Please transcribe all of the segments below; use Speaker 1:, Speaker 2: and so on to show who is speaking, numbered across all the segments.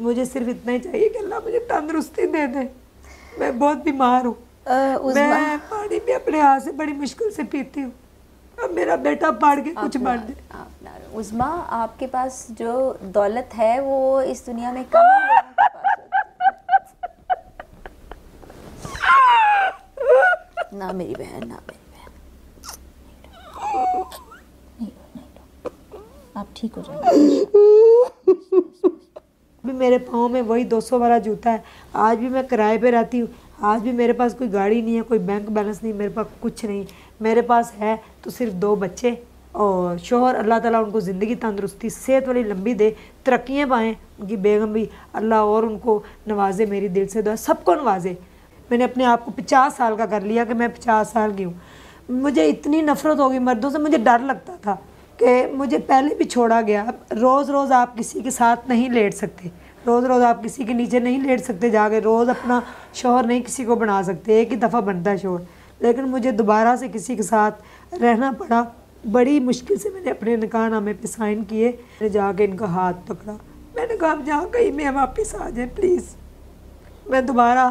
Speaker 1: मुझे सिर्फ इतना ही चाहिए कि अल्लाह मुझे तंदुरुस्ती दे दे। मैं बहुत बीमार हूँ, मैं पानी भी अपने हाथ से बड़ी मुश्किल से पीती हूँ। अब मेरा बेटा पढ़ के कुछ बन जाए।
Speaker 2: उज़्मा, आपके पास जो दौलत है वो इस दुनिया में कम ही लोगों के पास है। ना मेरी बहन, ना मेरी बहन, नहीं, आप ठीक हो जाएंगे।
Speaker 1: भी मेरे पाँव में वही 200 वाला जूता है। आज भी मैं किराए पे रहती हूँ, आज भी मेरे पास कोई गाड़ी नहीं है, कोई बैंक बैलेंस नहीं, मेरे पास कुछ नहीं। मेरे पास है तो सिर्फ 2 बच्चे और शोहर। अल्लाह ताला उनको ज़िंदगी तंदुरुस्ती सेहत वाली लंबी दे, तरक्कियाँ पाएँ। उनकी बेगम भी अल्लाह और उनको नवाजे, मेरी दिल से दुआ सबको नवाजे। मैंने अपने आप को 50 साल का कर लिया कि मैं 50 साल की हूँ। मुझे इतनी नफ़रत होगी मर्दों से, मुझे डर लगता था कि मुझे पहले भी छोड़ा गया। अब रोज़ रोज़ आप किसी के साथ नहीं लेट सकते, रोज़ रोज़ आप किसी के नीचे नहीं लेट सकते जाके, रोज़ अपना शोहर नहीं किसी को बना सकते, एक ही दफ़ा बनता है शोहर। लेकिन मुझे दोबारा से किसी के साथ रहना पड़ा, बड़ी मुश्किल से मैंने अपने निकाहनामे पे साइन किए। मैंने जाके इनका हाथ पकड़ा, मैंने कहा अब जहाँ कहीं मैं वापस आ जाए प्लीज़, मैं दोबारा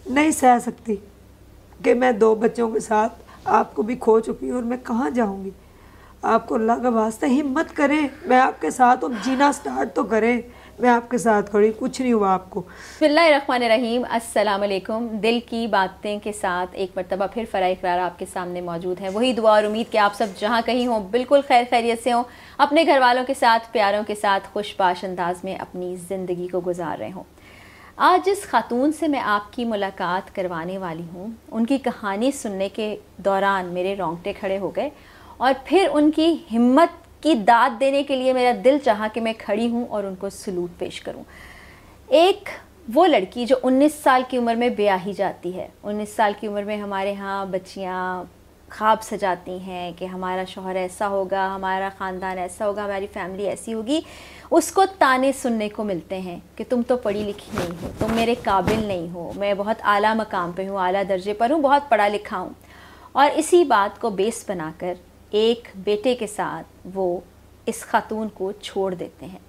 Speaker 1: नहीं सह सकती कि मैं 2 बच्चों के साथ आपको भी खो चुकी हूँ और मैं कहाँ जाऊँगी। आपको अल्लाह का वास्ता हिम्मत करें, मैं आपके साथ हूँ, जीना स्टार्ट तो करें, मैं आपके साथ खड़ी, कुछ नहीं हुआ आपको।
Speaker 2: बिस्मिल्लाहिर्रहमानिर्रहीम, अस्सलाम वालेकुम। दिल की बातें के साथ एक मरतबा फिर फ़राह इक़रार आपके सामने मौजूद है। वही दुआ और उम्मीद कि आप सब जहाँ कहीं हों बिल्कुल खैर खैरियत से हों, अपने घर वालों के साथ, प्यारों के साथ खुशबाश अंदाज में अपनी ज़िंदगी को गुजार रहे हों। आज जिस खातून से मैं आपकी मुलाकात करवाने वाली हूँ, उनकी कहानी सुनने के दौरान मेरे रोंगटे खड़े हो गए और फिर उनकी हिम्मत की दाद देने के लिए मेरा दिल चाहा कि मैं खड़ी हूँ और उनको सलूट पेश करूँ। एक वो लड़की जो 19 साल की उम्र में ब्याही जाती है। 19 साल की उम्र में हमारे यहाँ बच्चियाँ ख्वाब सजाती हैं कि हमारा शौहर ऐसा होगा, हमारा ख़ानदान ऐसा होगा, हमारी फैमिली ऐसी होगी। उसको ताने सुनने को मिलते हैं कि तुम तो पढ़ी लिखी नहीं हो, तुम मेरे काबिल नहीं हो, मैं बहुत आला मकाम पे हूँ, आला दर्जे पर हूँ, बहुत पढ़ा लिखा हूँ। और इसी बात को बेस बनाकर एक बेटे के साथ वो इस खातून को छोड़ देते हैं।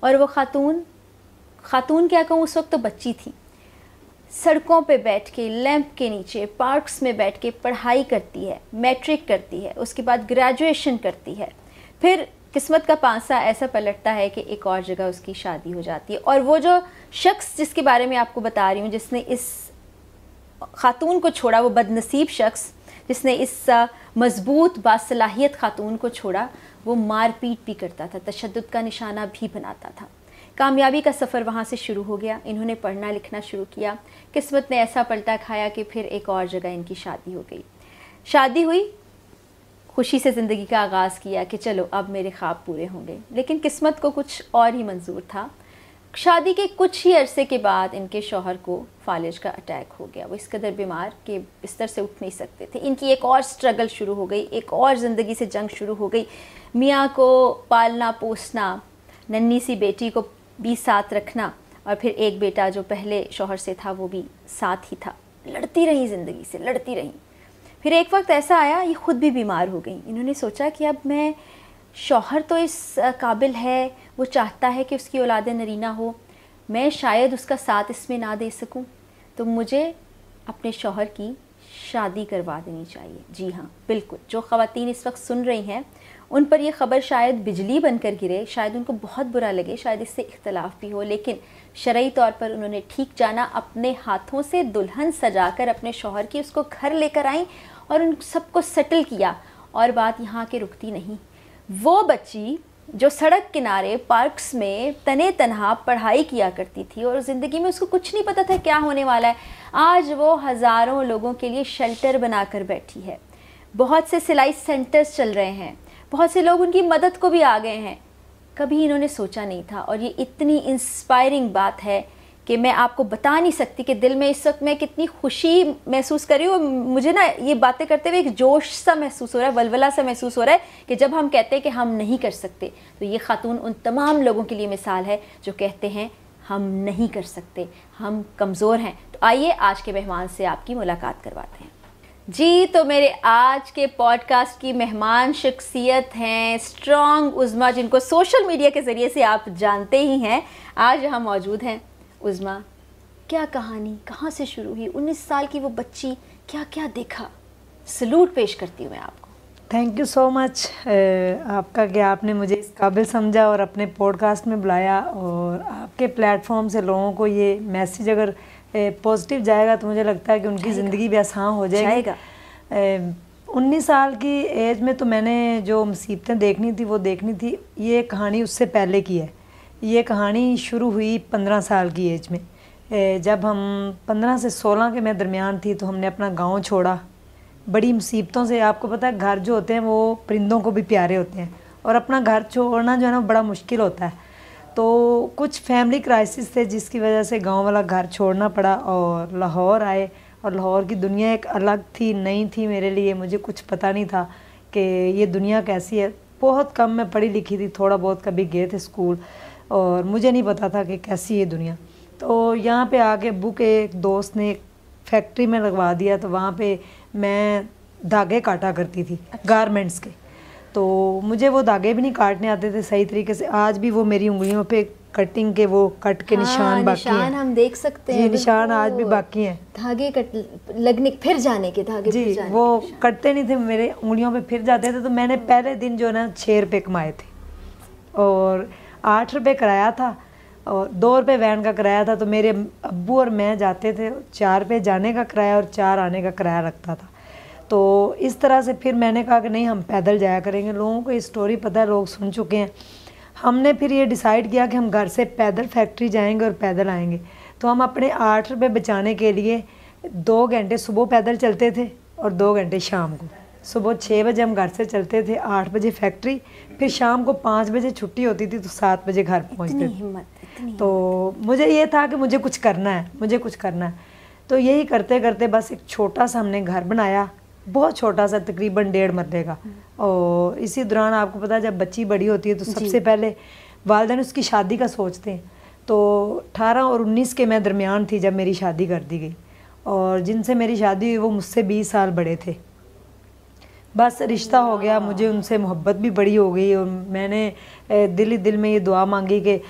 Speaker 2: और वो खातून क्या कहूँ, उस वक्त तो बच्ची थी, सड़कों पे बैठ के, लैंप के नीचे, पार्क्स में बैठ के पढ़ाई करती है, मैट्रिक करती है, उसके बाद ग्रेजुएशन करती है। फिर किस्मत का पांसा ऐसा पलटता है कि एक और जगह उसकी शादी हो जाती है। और वो जो शख्स जिसके बारे में आपको बता रही हूँ, जिसने इस खातून को छोड़ा, वो बदनसीब शख्स जिसने इस मजबूत बासलाहियत खातून को छोड़ा, वो मारपीट भी करता था, तशद्दुद का निशाना भी बनाता था। कामयाबी का सफ़र वहाँ से शुरू हो गया। इन्होंने पढ़ना लिखना शुरू किया। किस्मत ने ऐसा पलटा खाया कि फिर एक और जगह इनकी शादी हो गई। शादी हुई, खुशी से ज़िंदगी का आगाज़ किया कि चलो अब मेरे ख्वाब पूरे होंगे। लेकिन किस्मत को कुछ और ही मंजूर था। शादी के कुछ ही अरसे के बाद इनके शौहर को फालिज का अटैक हो गया। वो इस कदर बीमार कि बिस्तर से उठ नहीं सकते थे। इनकी एक और स्ट्रगल शुरू हो गई, एक और ज़िंदगी से जंग शुरू हो गई। मियाँ को पालना पोसना, नन्ही सी बेटी को भी साथ रखना, और फिर एक बेटा जो पहले शौहर से था वो भी साथ ही था। लड़ती रही ज़िंदगी से, लड़ती रही। फिर एक वक्त ऐसा आया, ये ख़ुद भी बीमार हो गई। इन्होंने सोचा कि अब मैं, शौहर तो इस काबिल है, वो चाहता है कि उसकी औलाद नरीना हो, मैं शायद उसका साथ इसमें ना दे सकूं, तो मुझे अपने शौहर की शादी करवा देनी चाहिए। जी हाँ, बिल्कुल, जो ख़वातीन इस वक्त सुन रही हैं उन पर यह ख़बर शायद बिजली बनकर गिरे, शायद उनको बहुत बुरा लगे, शायद इससे इख्तलाफ भी हो, लेकिन शरई तौर पर उन्होंने ठीक जाना। अपने हाथों से दुल्हन सजाकर अपने शौहर की उसको घर लेकर आई और उन सबको सेटल किया। और बात यहाँ के रुकती नहीं। वो बच्ची जो सड़क किनारे पार्क्स में तने तनहा पढ़ाई किया करती थी और ज़िंदगी में उसको कुछ नहीं पता था क्या होने वाला है, आज वो हज़ारों लोगों के लिए शेल्टर बनाकर बैठी है। बहुत से सिलाई सेंटर्स चल रहे हैं, बहुत से लोग उनकी मदद को भी आ गए हैं। कभी इन्होंने सोचा नहीं था। और ये इतनी इंस्पायरिंग बात है कि मैं आपको बता नहीं सकती कि दिल में इस वक्त मैं कितनी खुशी महसूस कर रही हूँ। मुझे ना ये बातें करते हुए एक जोश सा महसूस हो रहा है, वलवला सा महसूस हो रहा है कि जब हम कहते हैं कि हम नहीं कर सकते, तो ये खातून उन तमाम लोगों के लिए मिसाल है जो कहते हैं हम नहीं कर सकते, हम कमज़ोर हैं। तो आइए आज के मेहमान से आपकी मुलाकात करवाते हैं। जी, तो मेरे आज के पॉडकास्ट की मेहमान शख्सियत हैं स्ट्रॉन्ग उज़्मा, जिनको सोशल मीडिया के ज़रिए से आप जानते ही हैं। आज यहाँ मौजूद हैं उज़्मा। क्या कहानी, कहाँ से शुरू हुई? 19 साल की वो बच्ची, क्या क्या देखा? सलूट पेश करती हूँ मैं आपको।
Speaker 1: थैंक यू सो मच आपका कि आपने मुझे इस काबिल समझा और अपने पॉडकास्ट में बुलाया, और आपके प्लेटफॉर्म से लोगों को ये मैसेज अगर पॉजिटिव जाएगा तो मुझे लगता है कि उनकी ज़िंदगी भी आसान हो जाएगी। 19 साल की एज में तो मैंने जो मुसीबतें देखनी थी वो देखनी थी। ये कहानी उससे पहले की है। ये कहानी शुरू हुई 15 साल की एज में। जब हम 15 से 16 के मैं दरमियान थी तो हमने अपना गांव छोड़ा। बड़ी मुसीबतों से, आपको पता है घर जो होते हैं वो परिंदों को भी प्यारे होते हैं, और अपना घर छोड़ना जो है ना बड़ा मुश्किल होता है। तो कुछ फैमिली क्राइसिस थे जिसकी वजह से गांव वाला घर छोड़ना पड़ा और लाहौर आए। और लाहौर की दुनिया एक अलग थी, नई थी मेरे लिए। मुझे कुछ पता नहीं था कि ये दुनिया कैसी है। बहुत कम मैं पढ़ी लिखी थी, थोड़ा बहुत कभी गए थे स्कूल, और मुझे नहीं पता था कि कैसी है दुनिया। तो यहाँ पे आके अब्बू के एक दोस्त ने एक फैक्ट्री में लगवा दिया। तो वहाँ पे मैं धागे काटा करती थी गारमेंट्स के। तो मुझे वो धागे भी नहीं काटने आते थे सही तरीके से। आज भी वो मेरी उंगलियों पे कटिंग के, वो कट के निशान बाकी हैं।
Speaker 2: निशान हम देख सकते हैं।
Speaker 1: निशान आज भी बाकी हैं।
Speaker 2: धागे कट लगने, फिर जाने के धागे
Speaker 1: जी,
Speaker 2: फिर जाने
Speaker 1: वो कटते नहीं थे, मेरे उंगलियों पे फिर जाते थे। तो मैंने पहले दिन जो है ना 6 रुपये कमाए थे, और 8 रुपये किराया था, और 2 रुपये वैन का किराया था। तो मेरे अब्बू और मैं जाते थे, 4 रुपये जाने का किराया और 4 आने का किराया लगता था। तो इस तरह से फिर मैंने कहा कि नहीं, हम पैदल जाया करेंगे। लोगों को ये स्टोरी पता है, लोग सुन चुके हैं। हमने फिर ये डिसाइड किया कि हम घर से पैदल फैक्ट्री जाएंगे और पैदल आएंगे। तो हम अपने 8 रुपये बचाने के लिए 2 घंटे सुबह पैदल चलते थे और 2 घंटे शाम को। सुबह 6 बजे हम घर से चलते थे, 8 बजे फैक्ट्री, फिर शाम को 5 बजे छुट्टी होती थी तो 7 बजे घर पहुँचते थे। तो मुझे ये था कि मुझे कुछ करना है, मुझे कुछ करना है। तो यही करते करते बस एक छोटा सा हमने घर बनाया, बहुत छोटा सा, तकरीबन 1.5 मरले का। और इसी दौरान आपको पता है जब बच्ची बड़ी होती है तो सबसे पहले वालिदैन उसकी शादी का सोचते हैं। तो 18 और 19 के मैं दरमियान थी जब मेरी शादी कर दी गई, और जिनसे मेरी शादी हुई वो मुझसे 20 साल बड़े थे। बस रिश्ता हो गया, मुझे उनसे मोहब्बत भी बड़ी हो गई, और मैंने दिल ही दिल में ये दुआ मांगी कि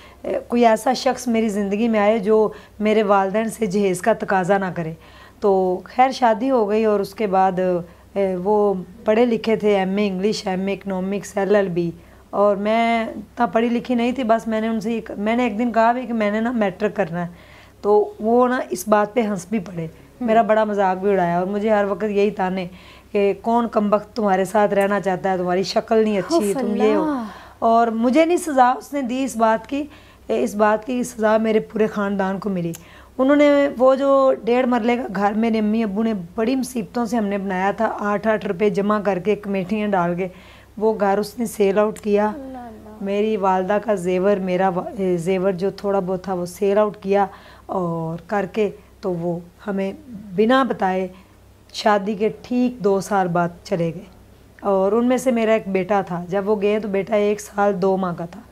Speaker 1: कोई ऐसा शख्स मेरी ज़िंदगी में आए जो मेरे वालिदैन से जहेज़ का तकाजा ना करे। तो खैर शादी हो गई, और उसके बाद वो पढ़े लिखे थे, MA English, MA economics, LLB, और मैं इतना पढ़ी लिखी नहीं थी। बस मैंने एक दिन कहा भी कि मैंने ना मैट्रिक करना है। तो वो ना इस बात पे हंस भी पड़े, मेरा बड़ा मजाक भी उड़ाया, और मुझे हर वक्त यही ताने कि कौन कमबख्त तुम्हारे साथ रहना चाहता है, तुम्हारी शक्ल नहीं अच्छी, तुम ये हो। और मुझे नहीं सज़ा उसने दी इस बात की सज़ा मेरे पूरे ख़ानदान को मिली। उन्होंने वो जो 1.5 मरले का घर मेरे अम्मी अब्बू ने बड़ी मुसीबतों से हमने बनाया था, 8-8 रुपये जमा करके, कमेटियाँ डाल के, वो घर उसने सेल आउट किया। मेरी वालदा का जेवर, मेरा जेवर जो थोड़ा बहुत था वो सेल आउट किया, और करके तो वो हमें बिना बताए शादी के ठीक 2 साल बाद चले गए। और उनमें से मेरा एक बेटा था। जब वो गए तो बेटा 1 साल 2 माह का था,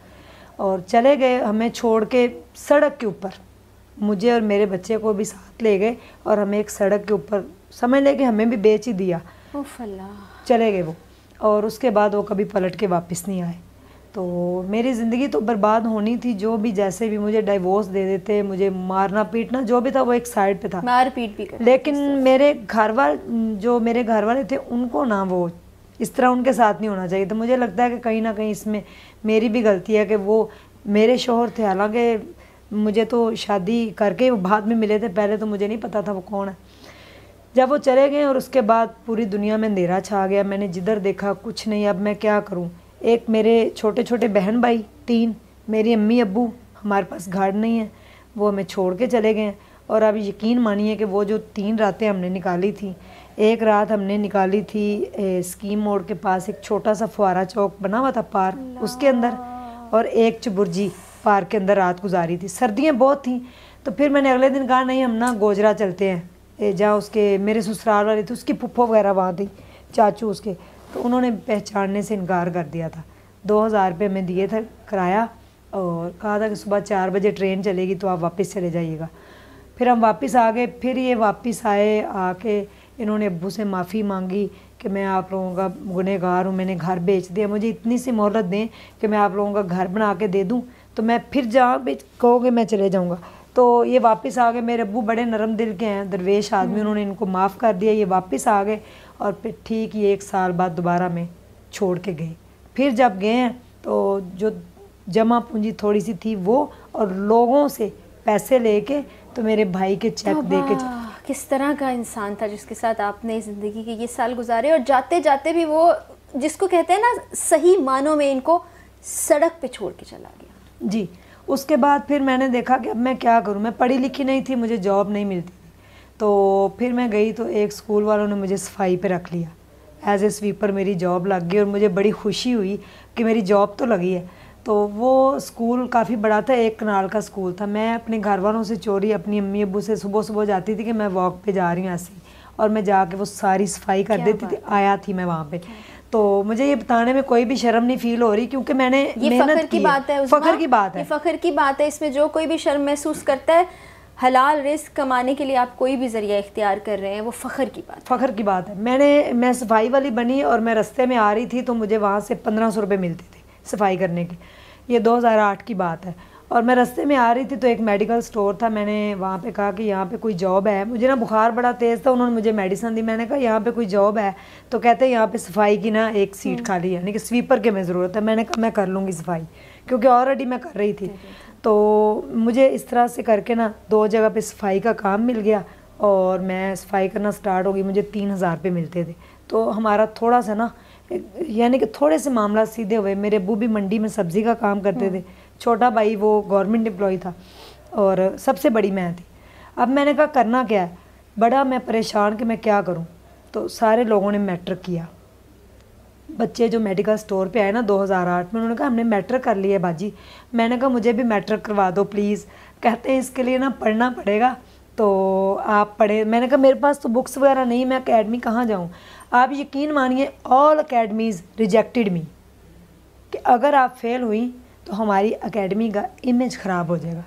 Speaker 1: और चले गए हमें छोड़ के सड़क के ऊपर। मुझे और मेरे बच्चे को भी साथ ले गए, और हमें एक सड़क के ऊपर समझ ले कि हमें भी बेच ही दिया। चले गए वो, और उसके बाद वो कभी पलट के वापस नहीं आए। तो मेरी ज़िंदगी तो बर्बाद होनी थी। जो भी जैसे भी मुझे डाइवोर्स दे देते, मुझे मारना पीटना जो भी था वो एक साइड पे था,
Speaker 2: मार पीट भी करते।
Speaker 1: लेकिन मेरे घर वाले थे उनको ना वो इस तरह उनके साथ नहीं होना चाहिए। तो मुझे लगता है कि कहीं ना कहीं इसमें मेरी भी गलती है कि वो मेरे शोहर थे। हालांकि मुझे तो शादी करके वो बाद में मिले थे, पहले तो मुझे नहीं पता था वो कौन है। जब वो चले गए और उसके बाद पूरी दुनिया में अंधेरा छा गया। मैंने जिधर देखा कुछ नहीं, अब मैं क्या करूं। एक मेरे छोटे छोटे बहन भाई 3, मेरी अम्मी अब्बू, हमारे पास घर नहीं है, वो हमें छोड़ के चले गए। और अब यकीन मानिए कि वो जो 3 रातें हमने निकाली थी, एक रात हमने निकाली थी स्कीम मोड़ के पास, एक छोटा सा फुआरा चौक बना हुआ था पार्क, उसके अंदर, और एक चबुर्जी पार्क के अंदर रात गुजारी थी। सर्दियाँ बहुत थी। तो फिर मैंने अगले दिन कहा नहीं, हम ना गोजरा चलते हैं, जहाँ उसके मेरे ससुराल वाले थे, उसकी फुफ्फो वगैरह वहाँ थी, चाचू उसके। तो उन्होंने पहचानने से इनकार कर दिया था। 2000 रुपये में दिए थे किराया, और कहा था कि सुबह 4 बजे ट्रेन चलेगी तो आप वापस चले जाइएगा। फिर हम वापस आ गए। फिर ये वापस आए, आके इन्होंने अब्बू से माफ़ी मांगी कि मैं आप लोगों का गुनहगार हूँ, मैंने घर बेच दिया, मुझे इतनी सी मोहलत दें कि मैं आप लोगों का घर बना के दे दूँ, तो मैं फिर जहाँ भी कहोगे मैं चले जाऊँगा। तो ये वापस आ गए। मेरे अब्बू बड़े नरम दिल के हैं, दरवेश आदमी, उन्होंने इनको माफ़ कर दिया। ये वापस आ गए और फिर ठीक ये 1 साल बाद दोबारा में छोड़ के गए। फिर जब गए हैं तो जो जमा पूंजी थोड़ी सी थी वो, और लोगों से पैसे लेके तो मेरे भाई के चेक दे के
Speaker 2: किस तरह का इंसान था जिसके साथ आपने ज़िंदगी के ये साल गुजारे, और जाते जाते भी वो जिसको कहते हैं ना सही मानों में इनको सड़क पे छोड़ के चला गया।
Speaker 1: जी। उसके बाद फिर मैंने देखा कि अब मैं क्या करूं, मैं पढ़ी लिखी नहीं थी, मुझे जॉब नहीं मिलती थी। तो फिर मैं गई तो एक स्कूल वालों ने मुझे सफाई पे रख लिया। एज ए स्वीपर मेरी जॉब लग गई और मुझे बड़ी खुशी हुई कि मेरी जॉब तो लगी है। तो वो स्कूल काफ़ी बड़ा था, 1 कनाल का स्कूल था। मैं अपने घर वालों से चोरी अपनी अम्मी अब्बू से सुबह सुबह जाती थी कि मैं वॉक पे जा रही हूँ ऐसे ही, और मैं जाके वो सारी सफाई कर देती थी। आया थी मैं वहाँ पे। तो मुझे ये बताने में कोई भी शर्म नहीं फील हो रही, क्योंकि मैंने मेहनत की बात है, फ़ख्र की बात है,
Speaker 2: फ़ख्र की बात है। इसमें जो कोई भी शर्म महसूस करता है, हलाल रिस्क कमाने के लिए आप कोई भी ज़रिया इख्तियार कर रहे हैं, वो फ़ख्र की बात है। मैं सफाई वाली बनी और मैं रास्ते में आ रही थी तो मुझे वहाँ से 1500 रुपये मिलते थे सफाई करने के। ये 2008 की बात है। और मैं रास्ते में आ रही थी तो एक मेडिकल स्टोर था, मैंने वहाँ पे कहा कि यहाँ पे कोई जॉब है। मुझे ना बुखार बड़ा तेज़ था, उन्होंने मुझे मेडिसिन दी। मैंने कहा यहाँ पे कोई जॉब है, तो कहते हैं यहाँ पे सफाई की ना एक सीट खाली है, यानी कि स्वीपर के में ज़रूरत है। मैंने कहा मैं कर लूँगी सफाई, क्योंकि ऑलरेडी मैं कर रही थी। तो मुझे इस तरह से करके ना 2 जगह पे सफाई का काम मिल गया और मैं सफाई करना स्टार्ट हो गई। मुझे 3000 रुपये मिलते थे। तो हमारा थोड़ा सा ना, यानी कि थोड़े से मामला सीधे हुए। मेरे अब्बू भी मंडी में सब्ज़ी का काम करते थे, छोटा भाई वो गवर्नमेंट एम्प्लॉय था और सबसे बड़ी मैं थी। अब मैंने कहा करना क्या है, बड़ा मैं परेशान कि मैं क्या करूं। तो सारे लोगों ने मैट्रिक किया। बच्चे जो मेडिकल स्टोर पे आए ना 2008 में, उन्होंने कहा हमने मैट्रिक कर लिया है बाजी। मैंने कहा मुझे भी मैट्रिक करवा दो प्लीज़। कहते हैं इसके लिए ना पढ़ना पड़ेगा, तो आप पढ़े। मैंने कहा मेरे पास तो बुक्स वगैरह नहीं, मैं अकेडमी कहाँ जाऊँ। आप यकीन मानिए ऑल अकेडमीज़ रिजेक्टेड मी, कि अगर आप फेल हुई तो हमारी एकेडमी का इमेज ख़राब हो जाएगा।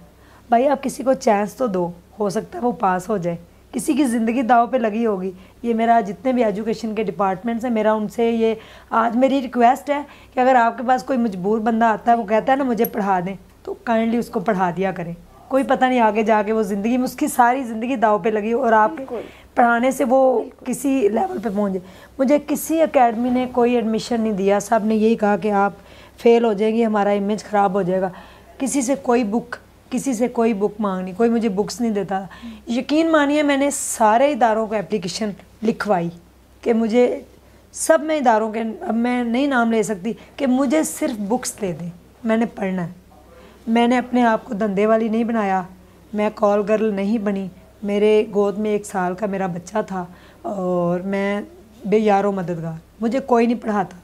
Speaker 2: भाई आप किसी को चांस तो दो, हो सकता है वो पास हो जाए, किसी की ज़िंदगी दाव पे लगी होगी। ये मेरा जितने भी एजुकेशन के डिपार्टमेंट्स हैं, मेरा उनसे ये आज मेरी रिक्वेस्ट है कि अगर आपके पास कोई मजबूर बंदा आता है, वो कहता है ना मुझे पढ़ा दें, तो काइंडली उसको पढ़ा दिया करें। कोई पता नहीं आगे जाके वो ज़िंदगी में उसकी सारी ज़िंदगी दाव पे लगी और आप पढ़ाने से वो किसी लेवल पे पहुँचे। मुझे किसी एकेडमी ने कोई एडमिशन नहीं दिया, सब ने यही कहा कि आप फेल हो जाएंगी, हमारा इमेज ख़राब हो जाएगा। किसी से कोई बुक मांगनी, कोई मुझे बुक्स नहीं देता। यकीन मानिए मैंने सारे इदारों को एप्लीकेशन लिखवाई कि मुझे, सब में इदारों के, अब मैं नहीं नाम ले सकती, कि मुझे सिर्फ बुक्स दे दें, मैंने पढ़ना है। मैंने अपने आप को धंधे वाली नहीं बनाया, मैं कॉल गर्ल नहीं बनी। मेरे गोद में 1 साल का मेरा बच्चा था और मैं बेयारो मददगार, मुझे कोई नहीं पढ़ाता था।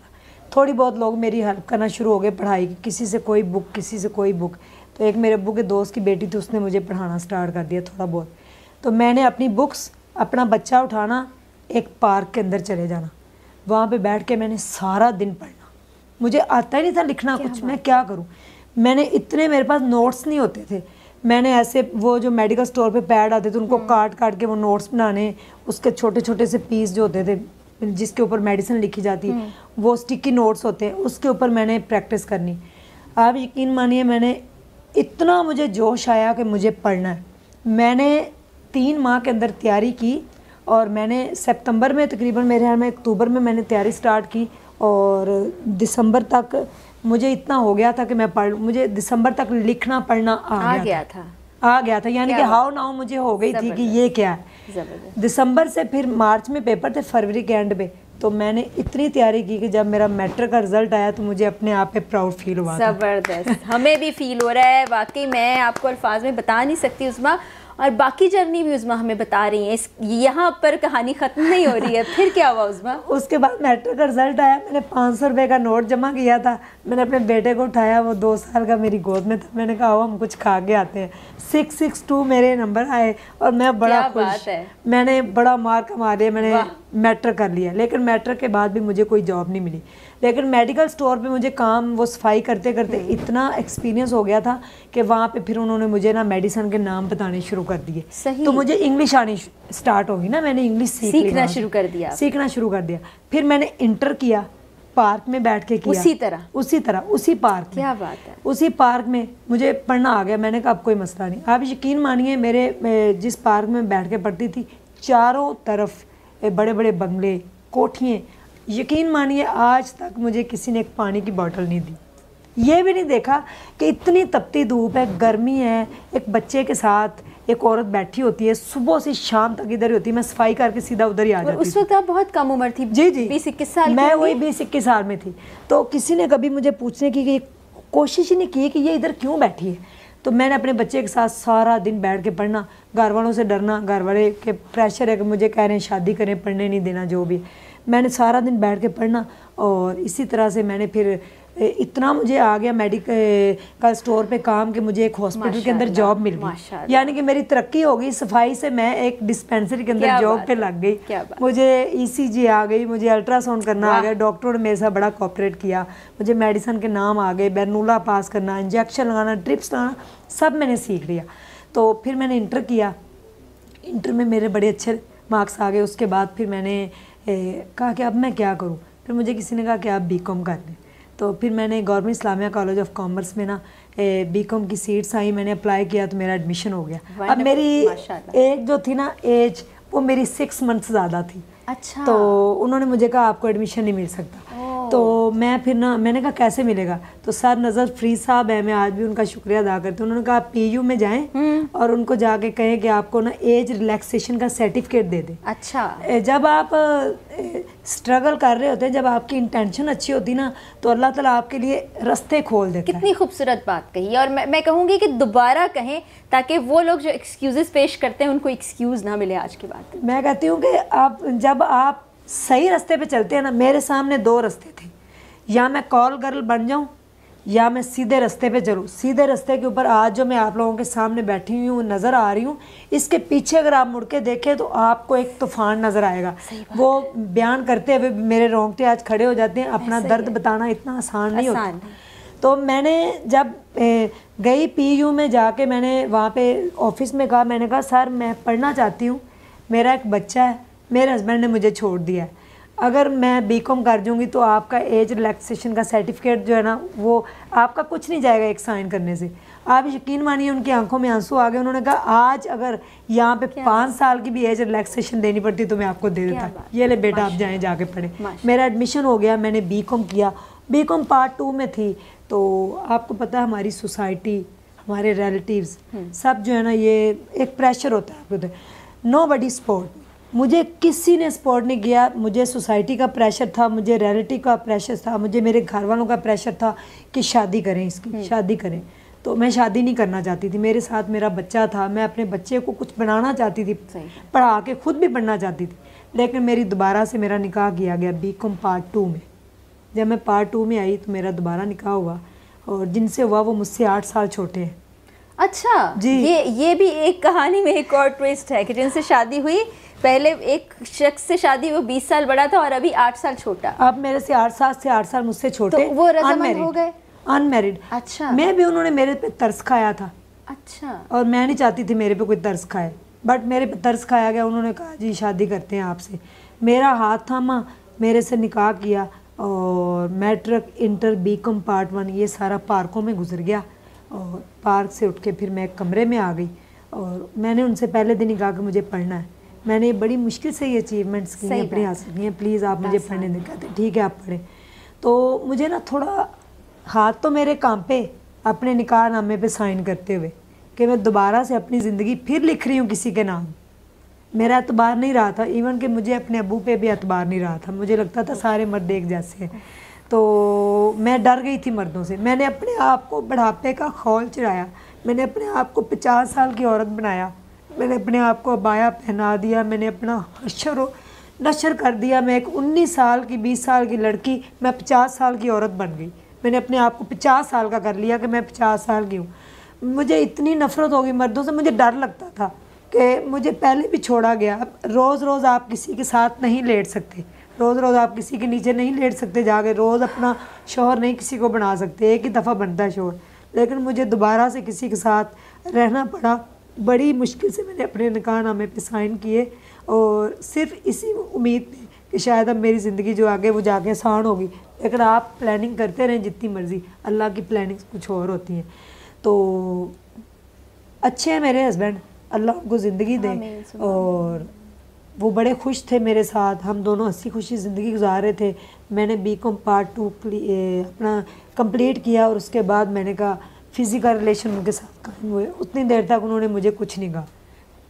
Speaker 2: थोड़ी बहुत लोग मेरी हेल्प करना शुरू हो गए पढ़ाई की, किसी से कोई बुक, किसी से कोई बुक। तो एक मेरे अब्बू के दोस्त की बेटी थी, उसने मुझे पढ़ाना स्टार्ट कर दिया थोड़ा बहुत। तो मैंने अपनी बुक्स, अपना बच्चा उठाना, एक पार्क के अंदर चले जाना, वहाँ पे बैठ के मैंने सारा दिन पढ़ना। मुझे आता ही नहीं था लिखना कुछ, मैं क्या करूँ। मैंने इतने, मेरे पास नोट्स नहीं होते थे, मैंने ऐसे वो जो मेडिकल स्टोर पे पैड आते थे उनको काट के वो नोट्स बनाने, उसके छोटे छोटे से पीस जो होते थे जिसके ऊपर मेडिसिन लिखी जाती है, वो स्टिकी नोट्स होते हैं, उसके ऊपर मैंने प्रैक्टिस करनी। आप यकीन मानिए मैंने इतना, मुझे जोश आया कि मुझे पढ़ना है। मैंने 3 माह के अंदर तैयारी की और मैंने सितंबर में, तकरीबन मेरे ख्याल में अक्टूबर में मैंने तैयारी स्टार्ट की और दिसंबर तक मुझे इतना हो गया था कि मुझे दिसंबर तक लिखना पढ़ना आ गया था, यानी कि हाउ नाउ मुझे हो गई थी कि ये क्या है। दिसंबर से फिर मार्च में पेपर थे, फरवरी के एंड पे, तो मैंने इतनी तैयारी की कि जब मेरा मैट्रिक का रिजल्ट आया तो मुझे अपने आप पे प्राउड फील हुआ। ज़बरदस्त, हमें भी फील हो रहा है वाकई। मैं आपको अल्फाज में बता नहीं सकती उस्मा, और बाकी जर्नी भी उस्मा हमें बता रही है। यहाँ पर कहानी ख़त्म नहीं हो रही है। फिर क्या हुआ उस्मा?
Speaker 1: उसके बाद मैट्रिक का रिजल्ट आया, मैंने 500 रुपये का नोट जमा किया था। मैंने अपने बेटे को उठाया, वो 2 साल का मेरी गोद में था। मैंने कहा हम कुछ खा के आते हैं। 662 मेरे नंबर आए और मैं बड़ा खुश। मैंने बड़ा मार्क मार दिया, मैंने मैट्रिक कर लिया। लेकिन मैट्रिक के बाद भी मुझे कोई जॉब नहीं मिली। लेकिन मेडिकल स्टोर पे मुझे काम वो सफाई करते करते इतना एक्सपीरियंस हो गया था कि वहाँ पे फिर उन्होंने मुझे ना मेडिसिन के नाम बताने शुरू कर दिए। तो मुझे इंग्लिश आनी स्टार्ट होगी ना, मैंने इंग्लिश सीखना शुरू कर दिया। फिर मैंने इंटर किया, पार्क में बैठ के किया, उसी पार्क में।
Speaker 2: क्या बात है।
Speaker 1: उसी पार्क में मुझे पढ़ना आ गया। मैंने कहा अब कोई मसला नहीं। आप यकीन मानिए, मेरे जिस पार्क में बैठ के पढ़ती थी, चारों तरफ बड़े बड़े बंगले, कोठियाँ। यकीन मानिए आज तक मुझे किसी ने एक पानी की बोतल नहीं दी। ये भी नहीं देखा कि इतनी तपती धूप है, गर्मी है, एक बच्चे के साथ एक औरत बैठी होती है, सुबह से शाम तक इधर ही होती है। मैं सफाई करके सीधा उधर ही आ जाती थी।
Speaker 2: उस वक्त आप बहुत कम उम्र थी।
Speaker 1: जी जी,
Speaker 2: 20-21 साल।
Speaker 1: मैं वही 20-21 साल में थी। तो किसी ने कभी मुझे पूछने की कोशिश ही नहीं की कि ये इधर क्यों बैठी है। तो मैंने अपने बच्चे के साथ सारा दिन बैठ के पढ़ना, घर वालों से डरना, घर वाले के प्रेशर है कि मुझे कह रहे हैं शादी करें, पढ़ने नहीं देना, जो भी। मैंने सारा दिन बैठ के पढ़ना और इसी तरह से मैंने फिर इतना मुझे आ गया मेडिकल स्टोर पे काम कि मुझे एक हॉस्पिटल के अंदर जॉब मिल गई। यानी कि मेरी तरक्की हो गई। सफाई से मैं एक डिस्पेंसरी के अंदर जॉब पे लग गई। मुझे ECG आ गई, मुझे अल्ट्रासाउंड करना आ गया। डॉक्टरों ने मेरे साथ बड़ा कोऑपरेट किया। मुझे मेडिसिन के नाम आ गए, बेरनूला पास करना, इंजेक्शन लगाना, ड्रिप्स लगाना, सब मैंने सीख लिया। तो फिर मैंने इंटर किया। इंटर में मेरे बड़े अच्छे मार्क्स आ गए। उसके बाद फिर मैंने कहा कि अब मैं क्या करूँ। फिर मुझे किसी ने कहा कि आप BCom कर लें। तो फिर मैंने government Islamia college of commerce में ना BCom की सीट्स आई। मैंने अप्लाई किया तो मेरा एडमिशन हो गया। अब मेरी एज जो थी ना, एज वो मेरी 6 मंथ्स ज़्यादा थी।
Speaker 2: अच्छा।
Speaker 1: तो उन्होंने मुझे कहा आपको एडमिशन नहीं मिल सकता। तो मैं फिर ना, मैंने कहा कैसे मिलेगा। तो सर नज़र फ्री साहब है, मैं आज भी उनका शुक्रिया अदा करती हूँ। उन्होंने कहा आप PU में जाएं और उनको जाके कहें कि आपको ना एज रिलैक्सेशन का सर्टिफिकेट दे दे।
Speaker 2: अच्छा।
Speaker 1: जब आप स्ट्रगल कर रहे होते हैं, जब आपकी इंटेंशन अच्छी होती ना, तो अल्लाह ताला आपके लिए रास्ते खोल देता है।
Speaker 2: कितनी खूबसूरत बात कही। और मैं कहूँगी कि दोबारा कहें ताकि वो लोग जो एक्सक्यूजेस पेश करते हैं उनको एक्सक्यूज़ ना मिले आज के बाद।
Speaker 1: मैं कहती हूँ कि आप जब आप सही रास्ते पे चलते हैं ना, मेरे सामने 2 रास्ते थे, या मैं कॉल गर्ल बन जाऊं या मैं सीधे रास्ते पे चलूं। सीधे रास्ते के ऊपर आज जो मैं आप लोगों के सामने बैठी हुई हूँ, नज़र आ रही हूँ, इसके पीछे अगर आप मुड़ के देखें तो आपको एक तूफान नज़र आएगा। वो बयान करते हुए मेरे रोंगटे आज खड़े हो जाते हैं। अपना दर्द बताना इतना आसान नहीं होता। तो मैंने जब गई PU में जाके, मैंने वहाँ पे ऑफिस में कहा, मैंने कहा सर मैं पढ़ना चाहती हूँ, मेरा एक बच्चा है, मेरे हस्बैंड ने मुझे छोड़ दिया है, अगर मैं BCom कर दूँगी तो आपका एज रिलैक्सेशन का सर्टिफिकेट जो है ना, वो आपका कुछ नहीं जाएगा एक साइन करने से। आप यकीन मानिए उनकी आंखों में आंसू आ गए। उन्होंने कहा आज अगर यहाँ पे 5 साल की भी एज रिलैक्सेशन देनी पड़ती तो मैं आपको दे देता। ये ले बेटा आप जाएँ जाके पढ़े। मेरा एडमिशन हो गया, मैंने BCom किया। BCom पार्ट 2 में थी। तो आपको पता है हमारी सोसाइटी, हमारे रिलेटिव्स सब जो है ना, ये एक प्रेशर होता है आपको। नोबडी सपोर्ट, मुझे किसी ने सपोर्ट नहीं किया। मुझे सोसाइटी का प्रेशर था, मुझे रिलेटिव का प्रेशर था, मुझे मेरे घर वालों का प्रेशर था कि शादी करें, इसकी शादी करें। तो मैं शादी नहीं करना चाहती थी। मेरे साथ मेरा बच्चा था, मैं अपने बच्चे को कुछ बनाना चाहती थी, पढ़ा के खुद भी पढ़ना चाहती थी। लेकिन मेरी दोबारा से मेरा निकाह किया गया BCom पार्ट 2 में। जब मैं पार्ट 2 में आई तो मेरा दोबारा निकाह हुआ और जिनसे हुआ वो मुझसे 8 साल छोटे हैं।
Speaker 2: अच्छा जी। ये भी एक कहानी में एक और ट्विस्ट है कि जिनसे शादी हुई, पहले एक शख्स से शादी वो 20 साल बड़ा था और अभी 8 साल छोटा।
Speaker 1: अब मेरे से 8 साल मुझसे छोटे।
Speaker 2: तो वो रज़ामंद हो गए,
Speaker 1: अनमैरिड।
Speaker 2: अच्छा।
Speaker 1: मैं भी, उन्होंने मेरे पे तरस खाया था।
Speaker 2: अच्छा।
Speaker 1: और मैं नहीं चाहती थी मेरे पे कोई तरस खाए, बट मेरे पे तरस खाया गया। उन्होंने कहा जी शादी करते हैं आपसे। मेरा हाथ थामा, मेरे से निकाह किया और मैट्रिक, इंटर, BCom पार्ट 1 ये सारा पार्कों में गुजर गया। और पार्क से उठ के फिर मैं कमरे में आ गई और मैंने उनसे पहले दिन ही कहा कि मुझे पढ़ना है। मैंने बड़ी मुश्किल से ये अचीवमेंट्स की हैं, अपनी हासिल की हैं, प्लीज़ आप मुझे पढ़ने दें। कहते ठीक है आप पढ़ें। तो मुझे ना थोड़ा हाथ तो मेरे काम पे अपने निकाह नामे पे साइन करते हुए कि मैं दोबारा से अपनी ज़िंदगी फिर लिख रही हूँ किसी के नाम। मेरा एतबार नहीं रहा था, इवन कि मुझे अपने अबू पे भी एतबार नहीं रहा था। मुझे लगता था सारे मर्द एक जैसे हैं। तो मैं डर गई थी मर्दों से। मैंने अपने आप को बुढ़ापे का खौल चढ़ाया। मैंने अपने आप को 50 साल की औरत बनाया। मैंने अपने आप को अबाया पहना दिया। मैंने अपना हशर नशर कर दिया। मैं एक 19 साल की 20 साल की लड़की, मैं 50 साल की औरत बन गई। मैंने अपने आप को 50 साल का कर लिया कि मैं 50 साल की हूँ। मुझे इतनी नफ़रत हो गई मर्दों से, मुझे डर लगता था कि मुझे पहले भी छोड़ा गया। अब रोज़ रोज़ आप किसी के साथ नहीं लेट सकते। रोज़ रोज़ आप किसी के नीचे नहीं लेट सकते जाके, रोज़ अपना शौहर नहीं किसी को बना सकते, एक ही दफ़ा बनता है शौहर। लेकिन मुझे दोबारा से किसी के साथ रहना पड़ा, बड़ी मुश्किल से मैंने अपने निकाहनामे पे साइन किए और सिर्फ इसी उम्मीद में कि शायद अब मेरी ज़िंदगी जो आगे वो जाके आसान होगी। लेकिन आप प्लानिंग करते रहें जितनी मर्ज़ी, अल्लाह की प्लानिंग कुछ और होती हैं। तो अच्छे हैं मेरे हस्बैंड, अल्लाह उनको ज़िंदगी दे, और वो बड़े खुश थे मेरे साथ, हम दोनों हंसी खुशी ज़िंदगी गुजार रहे थे। मैंने बीकॉम पार्ट 2 अपना कंप्लीट किया और उसके बाद मैंने कहा फ़िज़िकल रिलेशन उनके साथ कायम हुए। उतनी देर तक उन्होंने मुझे कुछ नहीं कहा,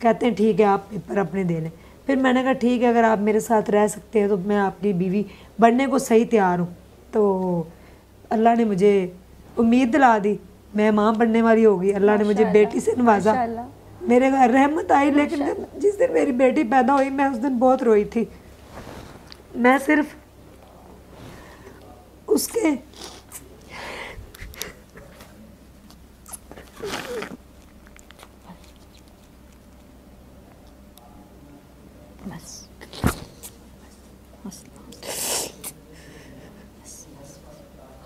Speaker 1: कहते हैं ठीक है आप पेपर अपने दे लें। फिर मैंने कहा ठीक है, अगर आप मेरे साथ रह सकते हैं तो मैं आपकी बीवी बनने को सही तैयार हूँ। तो अल्लाह ने मुझे उम्मीद दिला दी, मैं माँ बनने वाली होगी। अल्लाह ने मुझे बेटी से नवाजा, मेरे घर रहमत आई। लेकिन जिस दिन मेरी बेटी पैदा हुई मैं उस दिन बहुत रोई थी। मैं सिर्फ उसके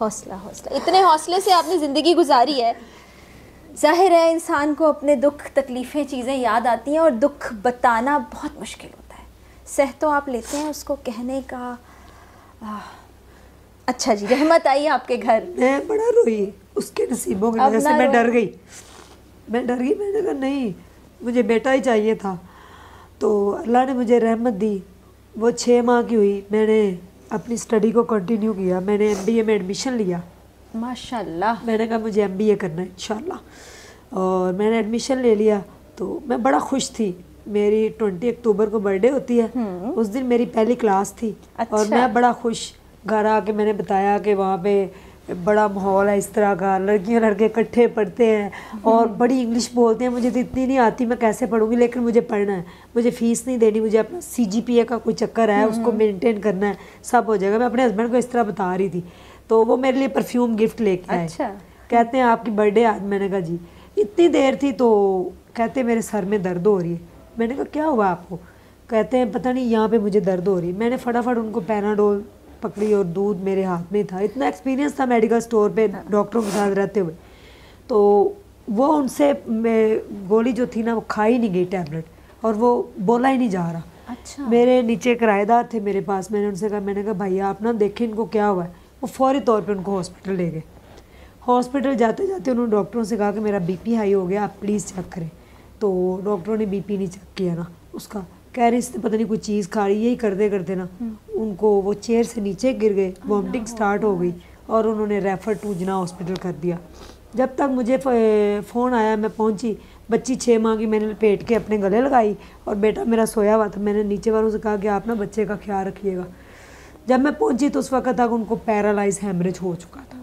Speaker 2: हौसला हौसला, इतने हौसले से आपने ज़िंदगी गुजारी है। ज़ाहिर है इंसान को अपने दुख तकलीफ़ें चीज़ें याद आती हैं और दुख बताना बहुत मुश्किल होता है। सह तो आप लेते हैं, उसको कहने का अच्छा जी, रहमत आई आपके घर।
Speaker 1: मैं बड़ा रोई उसके नसीबों की वजह से। मैं डर गई, मैंने कहा नहीं, मुझे बेटा ही चाहिए था। तो अल्लाह ने मुझे रहमत दी। वो 6 माह की हुई, मैंने अपनी स्टडी को कंटिन्यू किया। मैंने MBA में एडमिशन लिया,
Speaker 2: माशाल्लाह।
Speaker 1: मैंने कहा मुझे MBA करना है इंशाल्लाह, और मैंने एडमिशन ले लिया। तो मैं बड़ा खुश थी। मेरी 20 अक्टूबर को बर्थडे होती है, उस दिन मेरी पहली क्लास थी। अच्छा। और मैं बड़ा खुश घर आके मैंने बताया कि वहाँ पे बड़ा माहौल है इस तरह का, लड़कियां लड़के इकट्ठे पढ़ते हैं और बड़ी इंग्लिश बोलते हैं। मुझे तो इतनी नहीं आती, मैं कैसे पढ़ूंगी, लेकिन मुझे पढ़ना है, मुझे फ़ीस नहीं देनी, मुझे अपना CGPA का कोई चक्कर है उसको मेंटेन करना है, सब हो जाएगा। मैं अपने हस्बैंड को इस तरह बता रही थी। तो वो मेरे लिए परफ्यूम गिफ्ट लेके आए। अच्छा। कहते हैं आपकी बर्थडे आज। मैंने कहा जी। इतनी देर थी तो कहते मेरे सर में दर्द हो रही है। मैंने कहा क्या हुआ आपको? कहते हैं पता नहीं यहाँ पे मुझे दर्द हो रही है। मैंने फटाफट उनको पैनाडोल पकड़ी और दूध मेरे हाथ में था। इतना एक्सपीरियंस था मेडिकल स्टोर पे डॉक्टरों के साथ रहते हुए। तो वो उनसे गोली जो थी ना वो खाई नहीं गई टैबलेट, और वो बोला ही नहीं जा रहा। अच्छा। मेरे नीचे किराएदार थे मेरे पास, मैंने उनसे कहा, मैंने कहा भैया आप ना देखें इनको क्या हुआ है। वो फौरी तौर पे उनको हॉस्पिटल ले गए। हॉस्पिटल जाते जाते उन्होंने डॉक्टरों से कहा कि मेरा BP हाई हो गया, आप प्लीज़ चेक करें। तो डॉक्टरों ने BP नहीं चेक किया ना उसका, कह रहे इसने पता नहीं कोई चीज़ खा रही, यही करते करते ना उनको वो चेयर से नीचे गिर गए, वॉमिटिंग स्टार्ट हो गई और उन्होंने रेफ़र टू जिना हॉस्पिटल कर दिया। जब तक मुझे फ़ोन आया मैं पहुंची, बच्ची 6 माह की मैंने लपेट के अपने गले लगाई और बेटा मेरा सोया हुआ था। मैंने नीचे वालों से कहा कि आप ना बच्चे का ख्याल रखिएगा। जब मैं पहुंची तो उस वक्त तक उनको पैरालाइज हेमरेज हो चुका था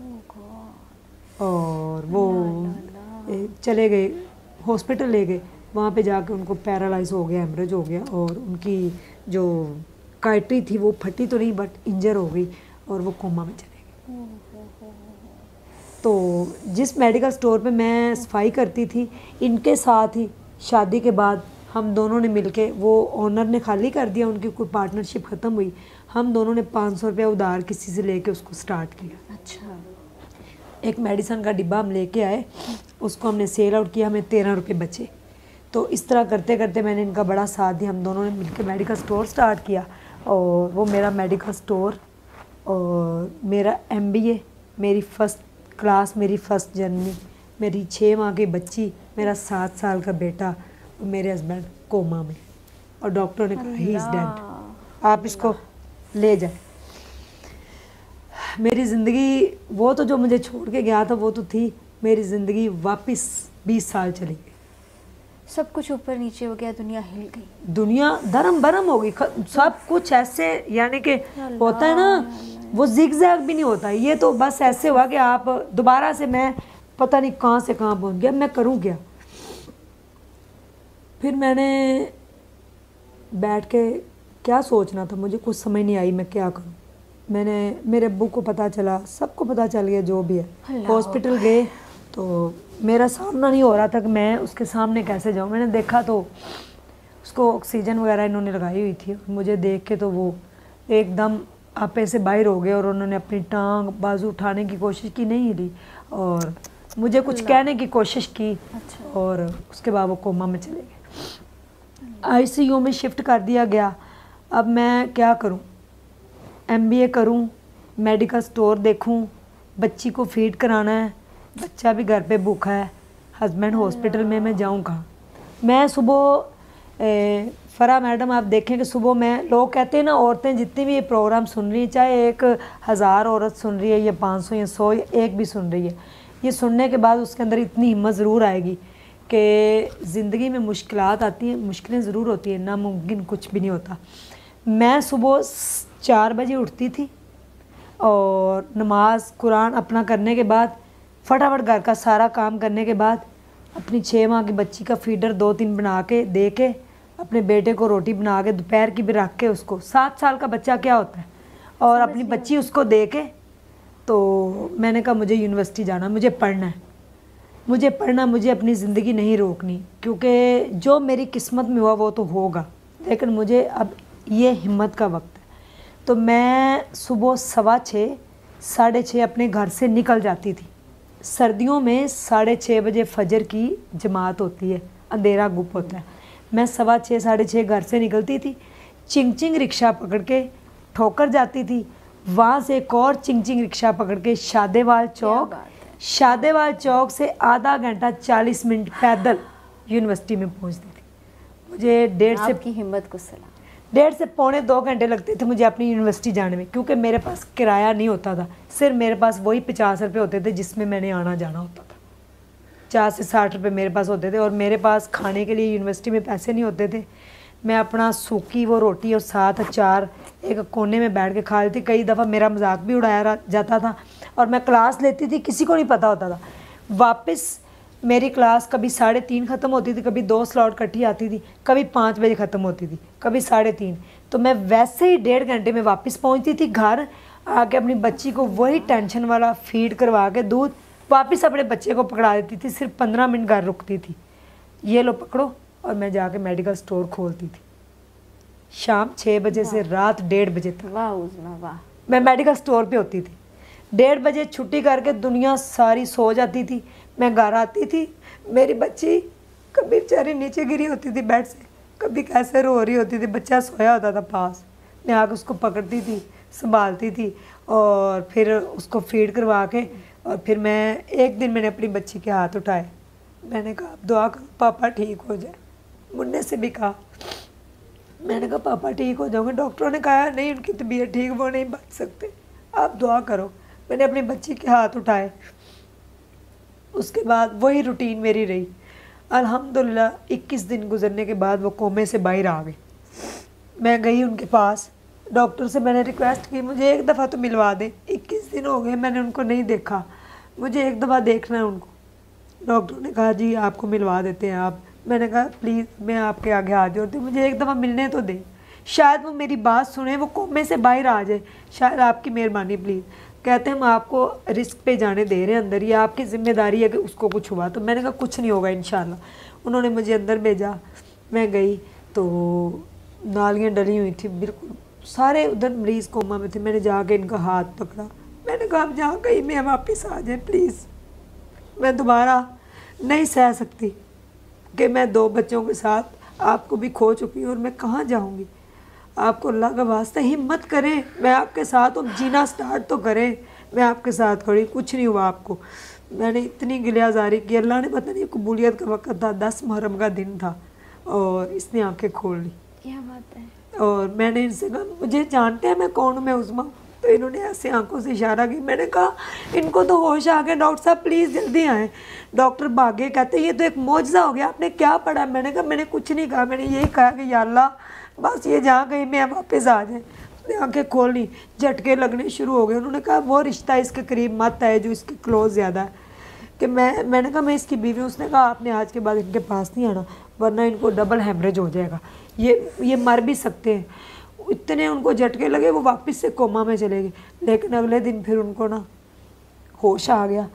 Speaker 1: और वो चले गए हॉस्पिटल ले गए। वहाँ पे जाके उनको पैरालाइज हो गया, हेमरेज हो गया और उनकी जो काइटरी थी वो फटी तो नहीं बट इंजर हो गई और वो कोमा में चले गए। तो जिस मेडिकल स्टोर पे मैं सफाई करती थी, इनके साथ ही शादी के बाद हम दोनों ने मिलके, वो ओनर ने खाली कर दिया, उनकी कोई पार्टनरशिप ख़त्म हुई, हम दोनों ने 500 रुपया उधार किसी से लेके उसको स्टार्ट किया। अच्छा। एक मेडिसन का डिब्बा हम लेके आए, उसको हमने सेल आउट किया, हमें 13 रुपये बचे। तो इस तरह करते करते मैंने इनका बड़ा साथ दिया, हम दोनों ने मिलकर मेडिकल स्टोर स्टार्ट किया और वो मेरा मेडिकल स्टोर और मेरा MBA, मेरी फ़र्स्ट क्लास, मेरी फ़र्स्ट जर्नी, मेरी 6 माह की बच्ची, मेरा 7 साल का बेटा और मेरे हस्बैंड कोमा में, और डॉक्टर ने कहा ही इज़ डेड, आप इसको ले जाए। मेरी ज़िंदगी वो तो जो मुझे छोड़ के गया था वो तो थी, मेरी ज़िंदगी वापस 20 साल चली गई।
Speaker 2: सब कुछ ऊपर नीचे हो गया, दुनिया हिल गई,
Speaker 1: दुनिया धर्म भरम हो गई, सब कुछ ऐसे, यानी कि होता है ना वो जिग-जैग भी नहीं होता, ये तो बस ऐसे हुआ कि आप दोबारा से, मैं पता नहीं कहाँ से कहाँ पहुँच गया, मैं करूँ क्या। फिर मैंने बैठ के क्या सोचना था, मुझे कुछ समझ नहीं आई मैं क्या करूँ। मैंने, मेरे अब्बू को पता चला, सबको पता चल गया जो भी है। हॉस्पिटल गए तो मेरा सामना नहीं हो रहा था कि मैं उसके सामने कैसे जाऊँ। मैंने देखा तो उसको ऑक्सीजन वगैरह इन्होंने लगाई हुई थी, मुझे देख के तो वो एकदम आपे से बाहर हो गए और उन्होंने अपनी टांग बाजू उठाने की कोशिश की, नहीं हिली, और मुझे कुछ कहने की कोशिश की। अच्छा। और उसके बाद वो कोमा में चले गए। आईसीयू में शिफ्ट कर दिया गया। अब मैं क्या करूं? एमबीए करूं, मेडिकल स्टोर देखूं, बच्ची को फीड कराना है, बच्चा भी घर पे भूखा है, हस्बैंड हॉस्पिटल में, मैं जाऊँ कहाँ? मैं सुबह फरा मैडम आप देखें कि सुबह मैं, लोग कहते हैं ना औरतें जितनी भी ये प्रोग्राम सुन रही है, चाहे 1000 औरत सुन रही है या 500 या 100 या एक भी सुन रही है, ये सुनने के बाद उसके अंदर इतनी हिम्मत ज़रूर आएगी कि ज़िंदगी में मुश्किलात आती हैं, मुश्किलें ज़रूर होती हैं, नामुमकिन कुछ भी नहीं होता। मैं सुबह 4 बजे उठती थी और नमाज कुरान अपना करने के बाद फटाफट घर का सारा काम करने के बाद अपनी 6 माह की बच्ची का फीडर 2-3 बना के दे के, अपने बेटे को रोटी बना के दोपहर की भी रख के, उसको 7 साल का बच्चा क्या होता है, और अपनी बच्ची उसको दे के, तो मैंने कहा मुझे यूनिवर्सिटी जाना, मुझे पढ़ना है, मुझे पढ़ना, मुझे अपनी ज़िंदगी नहीं रोकनी, क्योंकि जो मेरी किस्मत में हुआ वो तो होगा, लेकिन मुझे अब ये हिम्मत का वक्त है। तो मैं सुबह 6:15 6:30 अपने घर से निकल जाती थी। सर्दियों में 6:30 बजे फजर की जमात होती है, अंधेरा गुप होता है। मैं 6:15 6:30 घर से निकलती थी, चिंग रिक्शा पकड़ के ठोकर जाती थी, वहाँ से एक और चिंग रिक्शा पकड़ के शादेवाल चौक, शादेवाल चौक से आधा घंटा 40 मिनट पैदल यूनिवर्सिटी में पहुँचती थी। मुझे 1.5 से पौने 2 घंटे लगते थे मुझे अपनी यूनिवर्सिटी जाने में, क्योंकि मेरे पास किराया नहीं होता था, सिर्फ मेरे पास वही 50 रुपये होते थे जिसमें मैंने आना जाना होता था। 50 से 60 रुपये मेरे पास होते थे, और मेरे पास खाने के लिए यूनिवर्सिटी में पैसे नहीं होते थे। मैं अपना सूखी वो रोटी और साथ अचार एक कोने में बैठ के खा लेती। कई दफ़ा मेरा मजाक भी उड़ाया जाता था, और मैं क्लास लेती थी, किसी को नहीं पता होता था। वापस मेरी क्लास कभी 3:30 ख़त्म होती थी, कभी 2 स्लॉट इकट्ठी आती थी, कभी 5 बजे ख़त्म होती थी, कभी 3:30। तो मैं वैसे ही 1.5 घंटे में वापस पहुंचती थी घर, आके अपनी बच्ची को वही टेंशन वाला फीड करवा के दूध वापस अपने बच्चे को पकड़ा देती थी। सिर्फ 15 मिनट घर रुकती थी, ये लो पकड़ो, और मैं जाके मेडिकल स्टोर खोलती थी। शाम 6 बजे से रात 1:30 बजे तक
Speaker 2: वाह
Speaker 1: मैं मेडिकल स्टोर पे होती थी। 1:30 बजे छुट्टी करके दुनिया सारी सो जाती थी, मैं घर आती थी, मेरी बच्ची कभी बेचारी नीचे गिरी होती थी बेड से, कभी कैसे रो रही होती थी, बच्चा सोया होता था पास, मैं आके उसको पकड़ती थी, संभालती थी, और फिर उसको फीड करवा के, और फिर मैं एक दिन मैंने अपनी बच्ची के हाथ उठाए, मैंने कहा आप दुआ करो पापा ठीक हो जाए। मुन्ने से भी कहा, मैंने कहा पापा ठीक हो जाओगे, डॉक्टरों ने कहा नहीं उनकी तबीयत ठीक, वो नहीं बच सकते, आप दुआ करो। मैंने अपनी बच्ची के हाथ उठाए, उसके बाद वही रूटीन मेरी रही। अल्हम्दुलिल्लाह 21 दिन गुजरने के बाद वो कोमे से बाहर आ गए। मैं गई उनके पास, डॉक्टर से मैंने रिक्वेस्ट की मुझे एक दफ़ा तो मिलवा दें, 21 दिन हो गए मैंने उनको नहीं देखा, मुझे एक दफ़ा देखना है उनको। डॉक्टर ने कहा जी आपको मिलवा देते हैं आप। मैंने कहा प्लीज़ मैं आपके आगे हाथ जोड़ती हूँ, मुझे एक दफ़ा मिलने तो दें, शायद वो मेरी बात सुने, वो कोमे से बाहर आ जाए, शायद आपकी मेहरबानी प्लीज़। कहते हैं हम आपको रिस्क पे जाने दे रहे हैं अंदर, ये आपकी ज़िम्मेदारी है कि उसको कुछ हुआ तो। मैंने कहा कुछ नहीं होगा इंशाल्लाह। उन्होंने मुझे अंदर भेजा, मैं गई तो नालियाँ डली हुई थी बिल्कुल, सारे उधर मरीज़ कोमा में थे। मैंने जाके इनका हाथ पकड़ा, मैंने कहा आप जहाँ कहीं मैं वापस आ जाए प्लीज़, मैं दोबारा नहीं सह सकती कि मैं 2 बच्चों के साथ आपको भी खो चुकी हूँ और मैं कहाँ जाऊँगी। आपको अल्लाह का वास्ता हिम्मत करें, मैं आपके साथ हूँ, जीना स्टार्ट तो करें, मैं आपके साथ खड़ी, कुछ नहीं हुआ आपको। मैंने इतनी गिलियाज़ारी की, अल्लाह ने पता नहीं कबूलियत का वक्त था, 10 मुहर्रम का दिन था, और इसने आंखें खोल ली।
Speaker 2: क्या बात है।
Speaker 1: और मैंने इनसे कहा मुझे जानते हैं मैं कौन हूँ, मैं उस्मा। तो इन्होंने ऐसे आंखों से इशारा किया। मैंने कहा इनको तो होश आ गया, डॉक्टर साहब प्लीज़ जल्दी आएँ। डॉक्टर भागे, कहते ये तो एक मौजज़ा हो गया, आपने क्या पढ़ा। मैंने कहा मैंने कुछ नहीं कहा, मैंने यही कहा कि या अल्लाह बस ये जहाँ कहीं मैं वापस आ जाए। उसने आंखें खोली, झटके लगने शुरू हो गए। उन्होंने कहा वो रिश्ता इसके करीब मत है जो इसके क्लोज ज़्यादा है। कि मैंने कहा मैं इसकी बीवी हूँ। उसने कहा आपने आज के बाद इनके पास नहीं आना वरना इनको डबल हेमरेज हो जाएगा, ये मर भी सकते हैं। इतने उनको झटके लगे वो वापस से कोमा में चले गए। लेकिन अगले दिन फिर उनको ना होश आ गया,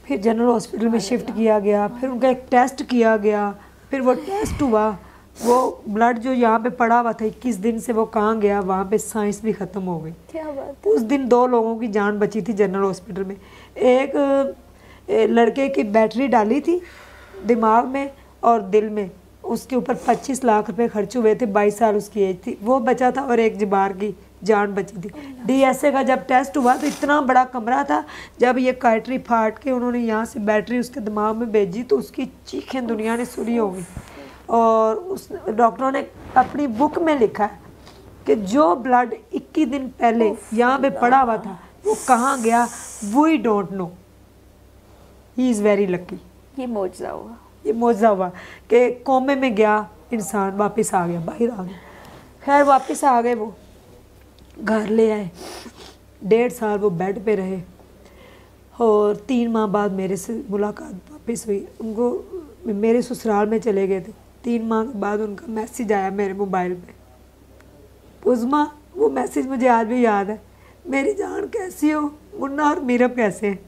Speaker 1: फिर जनरल हॉस्पिटल में शिफ्ट किया गया, फिर उनका एक टेस्ट किया गया, फिर वो टेस्ट हुआ वो ब्लड जो यहाँ पे पड़ा हुआ था 21 दिन से वो कहाँ गया, वहाँ पे साइंस भी ख़त्म हो गई।
Speaker 2: क्या बात है।
Speaker 1: उस दिन 2 लोगों की जान बची थी जनरल हॉस्पिटल में। एक लड़के की बैटरी डाली थी दिमाग में और दिल में, उसके ऊपर 25 लाख रुपए खर्च हुए थे, 22 साल उसकी एज थी, वो बचा था और एक जबार की जान बची थी। DSA का जब टेस्ट हुआ तो इतना बड़ा कमरा था, जब ये कार्टरी फाड़ के उन्होंने यहाँ से बैटरी उसके दिमाग में भेजी तो उसकी चीखें दुनिया ने सुनी होगी। और उस डॉक्टरों ने अपनी बुक में लिखा है कि जो ब्लड 21 दिन पहले यहाँ पे पड़ा हुआ था वो कहाँ गया, we don't know. He is very lucky.
Speaker 2: ये मौजज़ा हुआ,
Speaker 1: ये मौजज़ा हुआ कि कोमे में गया इंसान वापस आ गया, बाहर आ गया। खैर वापस आ गए, वो घर ले आए। 1.5 साल वो बेड पे रहे और 3 माह बाद मेरे से मुलाकात वापस हुई। उनको मेरे ससुराल में चले गए थे। 3 माह के बाद उनका मैसेज आया मेरे मोबाइल पे, उज़मा। वो मैसेज मुझे आज भी याद है। मेरी जान कैसी हो, मुन्ना और मीरब कैसे हैं।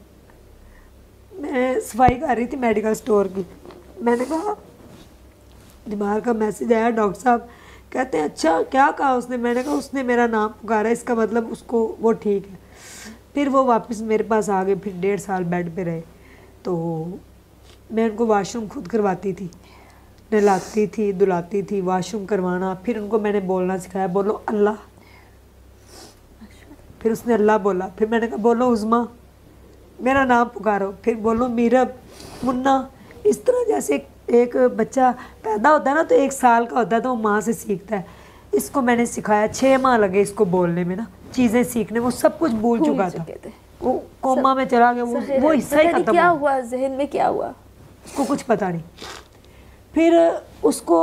Speaker 1: मैं सफाई कर रही थी मेडिकल स्टोर की। मैंने कहा दिमाग का मैसेज आया डॉक्टर साहब। कहते हैं अच्छा क्या कहा उसने। मैंने कहा उसने मेरा नाम पुकारा, इसका मतलब उसको वो ठीक है। फिर वो वापस मेरे पास आ गए। फिर 1.5 साल बेड पे रहे। तो मैं उनको वाशरूम खुद करवाती थी, नहलाती थी, धुलाती थी, वाशरूम करवाना। फिर उनको मैंने बोलना सिखाया, बोलो अल्लाह। फिर उसने अल्लाह बोला। फिर मैंने कहा बोलो उज़मा, मेरा नाम पुकारो। फिर बोलो मीरब, मुन्ना। इस तरह जैसे एक बच्चा पैदा होता है ना तो 1 साल का होता है तो वो माँ से सीखता है। इसको मैंने सिखाया। 6 माह लगे इसको बोलने में ना, चीज़ें सीखने। वो सब कुछ भूल चुका था, वो कोमा में चला गया। वो हिस्सा ही खत्म।
Speaker 2: क्या हुआ जहन में, क्या हुआ
Speaker 1: उसको कुछ पता नहीं। फिर उसको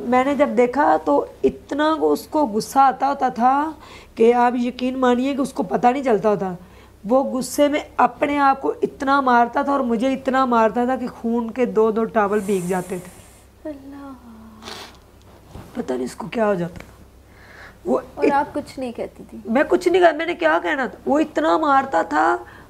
Speaker 1: मैंने जब देखा तो इतना उसको गुस्सा आता होता था कि आप यकीन मानिए कि उसको पता नहीं चलता होता। वो गुस्से में अपने आप को इतना मारता था और मुझे इतना मारता था कि खून के 2-2 टॉवल भीग जाते थे।
Speaker 2: अल्लाह,
Speaker 1: पता नहीं उसको क्या हो जाता था। वो
Speaker 2: और आप कुछ नहीं कहती थी?
Speaker 1: मैं कुछ नहीं कहा, मैंने क्या कहना था। वो इतना मारता था।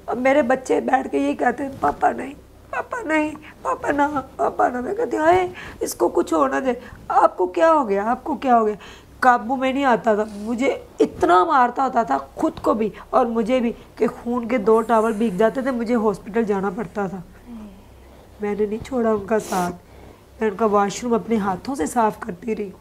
Speaker 1: और मेरे बच्चे बैठ के यही कहते हैं पापा नहीं, पापा नहीं, पापा ना, पापा ना। मैं कहती हाय इसको कुछ होना चाहिए। आपको क्या हो गया, आपको क्या हो गया। काबू में नहीं आता था। मुझे इतना मारता होता था खुद को भी और मुझे भी कि खून के 2 टॉवल भीग जाते थे। मुझे हॉस्पिटल जाना पड़ता था। मैंने नहीं छोड़ा उनका साथ। मैं उनका वॉशरूम अपने हाथों से साफ़ करती रही,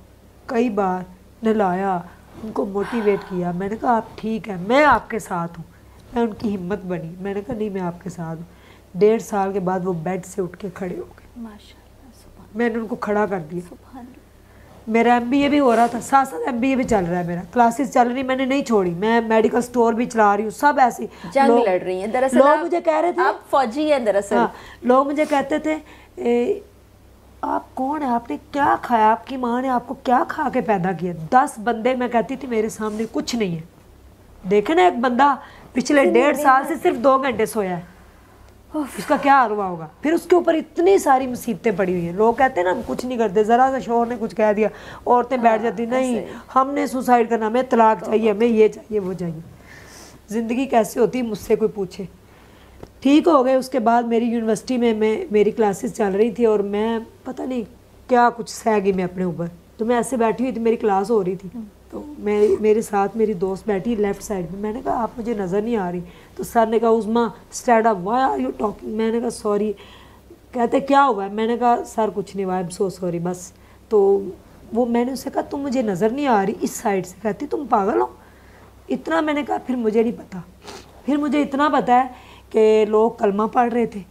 Speaker 1: कई बार नहलाया, उनको मोटिवेट किया। मैंने कहा आप ठीक है, मैं आपके साथ हूँ। मैं उनकी हिम्मत बनी। मैंने कहा नहीं मैं आपके साथ हूँ। 1.5 साल के बाद वो बेड से उठ के खड़े हो गए।
Speaker 2: माशाल्लाह, सुभान
Speaker 1: मैंने उनको खड़ा कर दिया।
Speaker 2: सुभान।
Speaker 1: मेरा MBA भी हो रहा था, साथ साथ MBA भी चल रहा है। मेरा क्लासेस चल रही, मैंने नहीं छोड़ी। मैं मेडिकल स्टोर भी चला रही हूँ, सब ऐसी
Speaker 2: जंग लड़ रही हैं। दरअसल
Speaker 1: लोग मुझे कह रहे थे
Speaker 2: आप फौजी हैं दरअसल।
Speaker 1: हाँ, लोग मुझे कहते थे आप कौन है, आपने क्या खाया, आपकी माँ ने आपको क्या खा के पैदा किया। 10 बंदे मैं कहती थी मेरे सामने कुछ नहीं है। देखे ना एक बंदा पिछले 1.5 साल से सिर्फ 2 घंटे सोया है, उसका क्या हाल हुआ होगा। फिर उसके ऊपर इतनी सारी मुसीबतें पड़ी हुई हैं। लोग कहते हैं ना हम कुछ नहीं करते, ज़रा सा शोहर ने कुछ कह दिया औरतें बैठ जाती नहीं हमने सुसाइड करना, हमें तलाक चाहिए, हमें ये चाहिए वो चाहिए। ज़िंदगी कैसे होती है मुझसे कोई पूछे। ठीक हो गए। उसके बाद मेरी यूनिवर्सिटी में मेरी क्लासेस चल रही थी और मैं पता नहीं क्या कुछ सह गई मैं अपने ऊपर। तो मैं ऐसे बैठी हुई थी, मेरी क्लास हो रही थी। तो मेरे साथ मेरी दोस्त बैठी लेफ़्ट साइड में। मैंने कहा आप मुझे नज़र नहीं आ रही। तो सर ने कहा Uzma stand up, why are you talking. मैंने कहा सॉरी। कहते क्या हुआ है। मैंने कहा सर कुछ नहीं हुआ, आई एम सो सॉरी बस। तो वो मैंने उससे कहा तुम मुझे नज़र नहीं आ रही इस साइड से। कहती तुम पागल हो। इतना मैंने कहा फिर मुझे नहीं पता। फिर मुझे इतना पता है कि लोग कलमा पढ़ रहे थे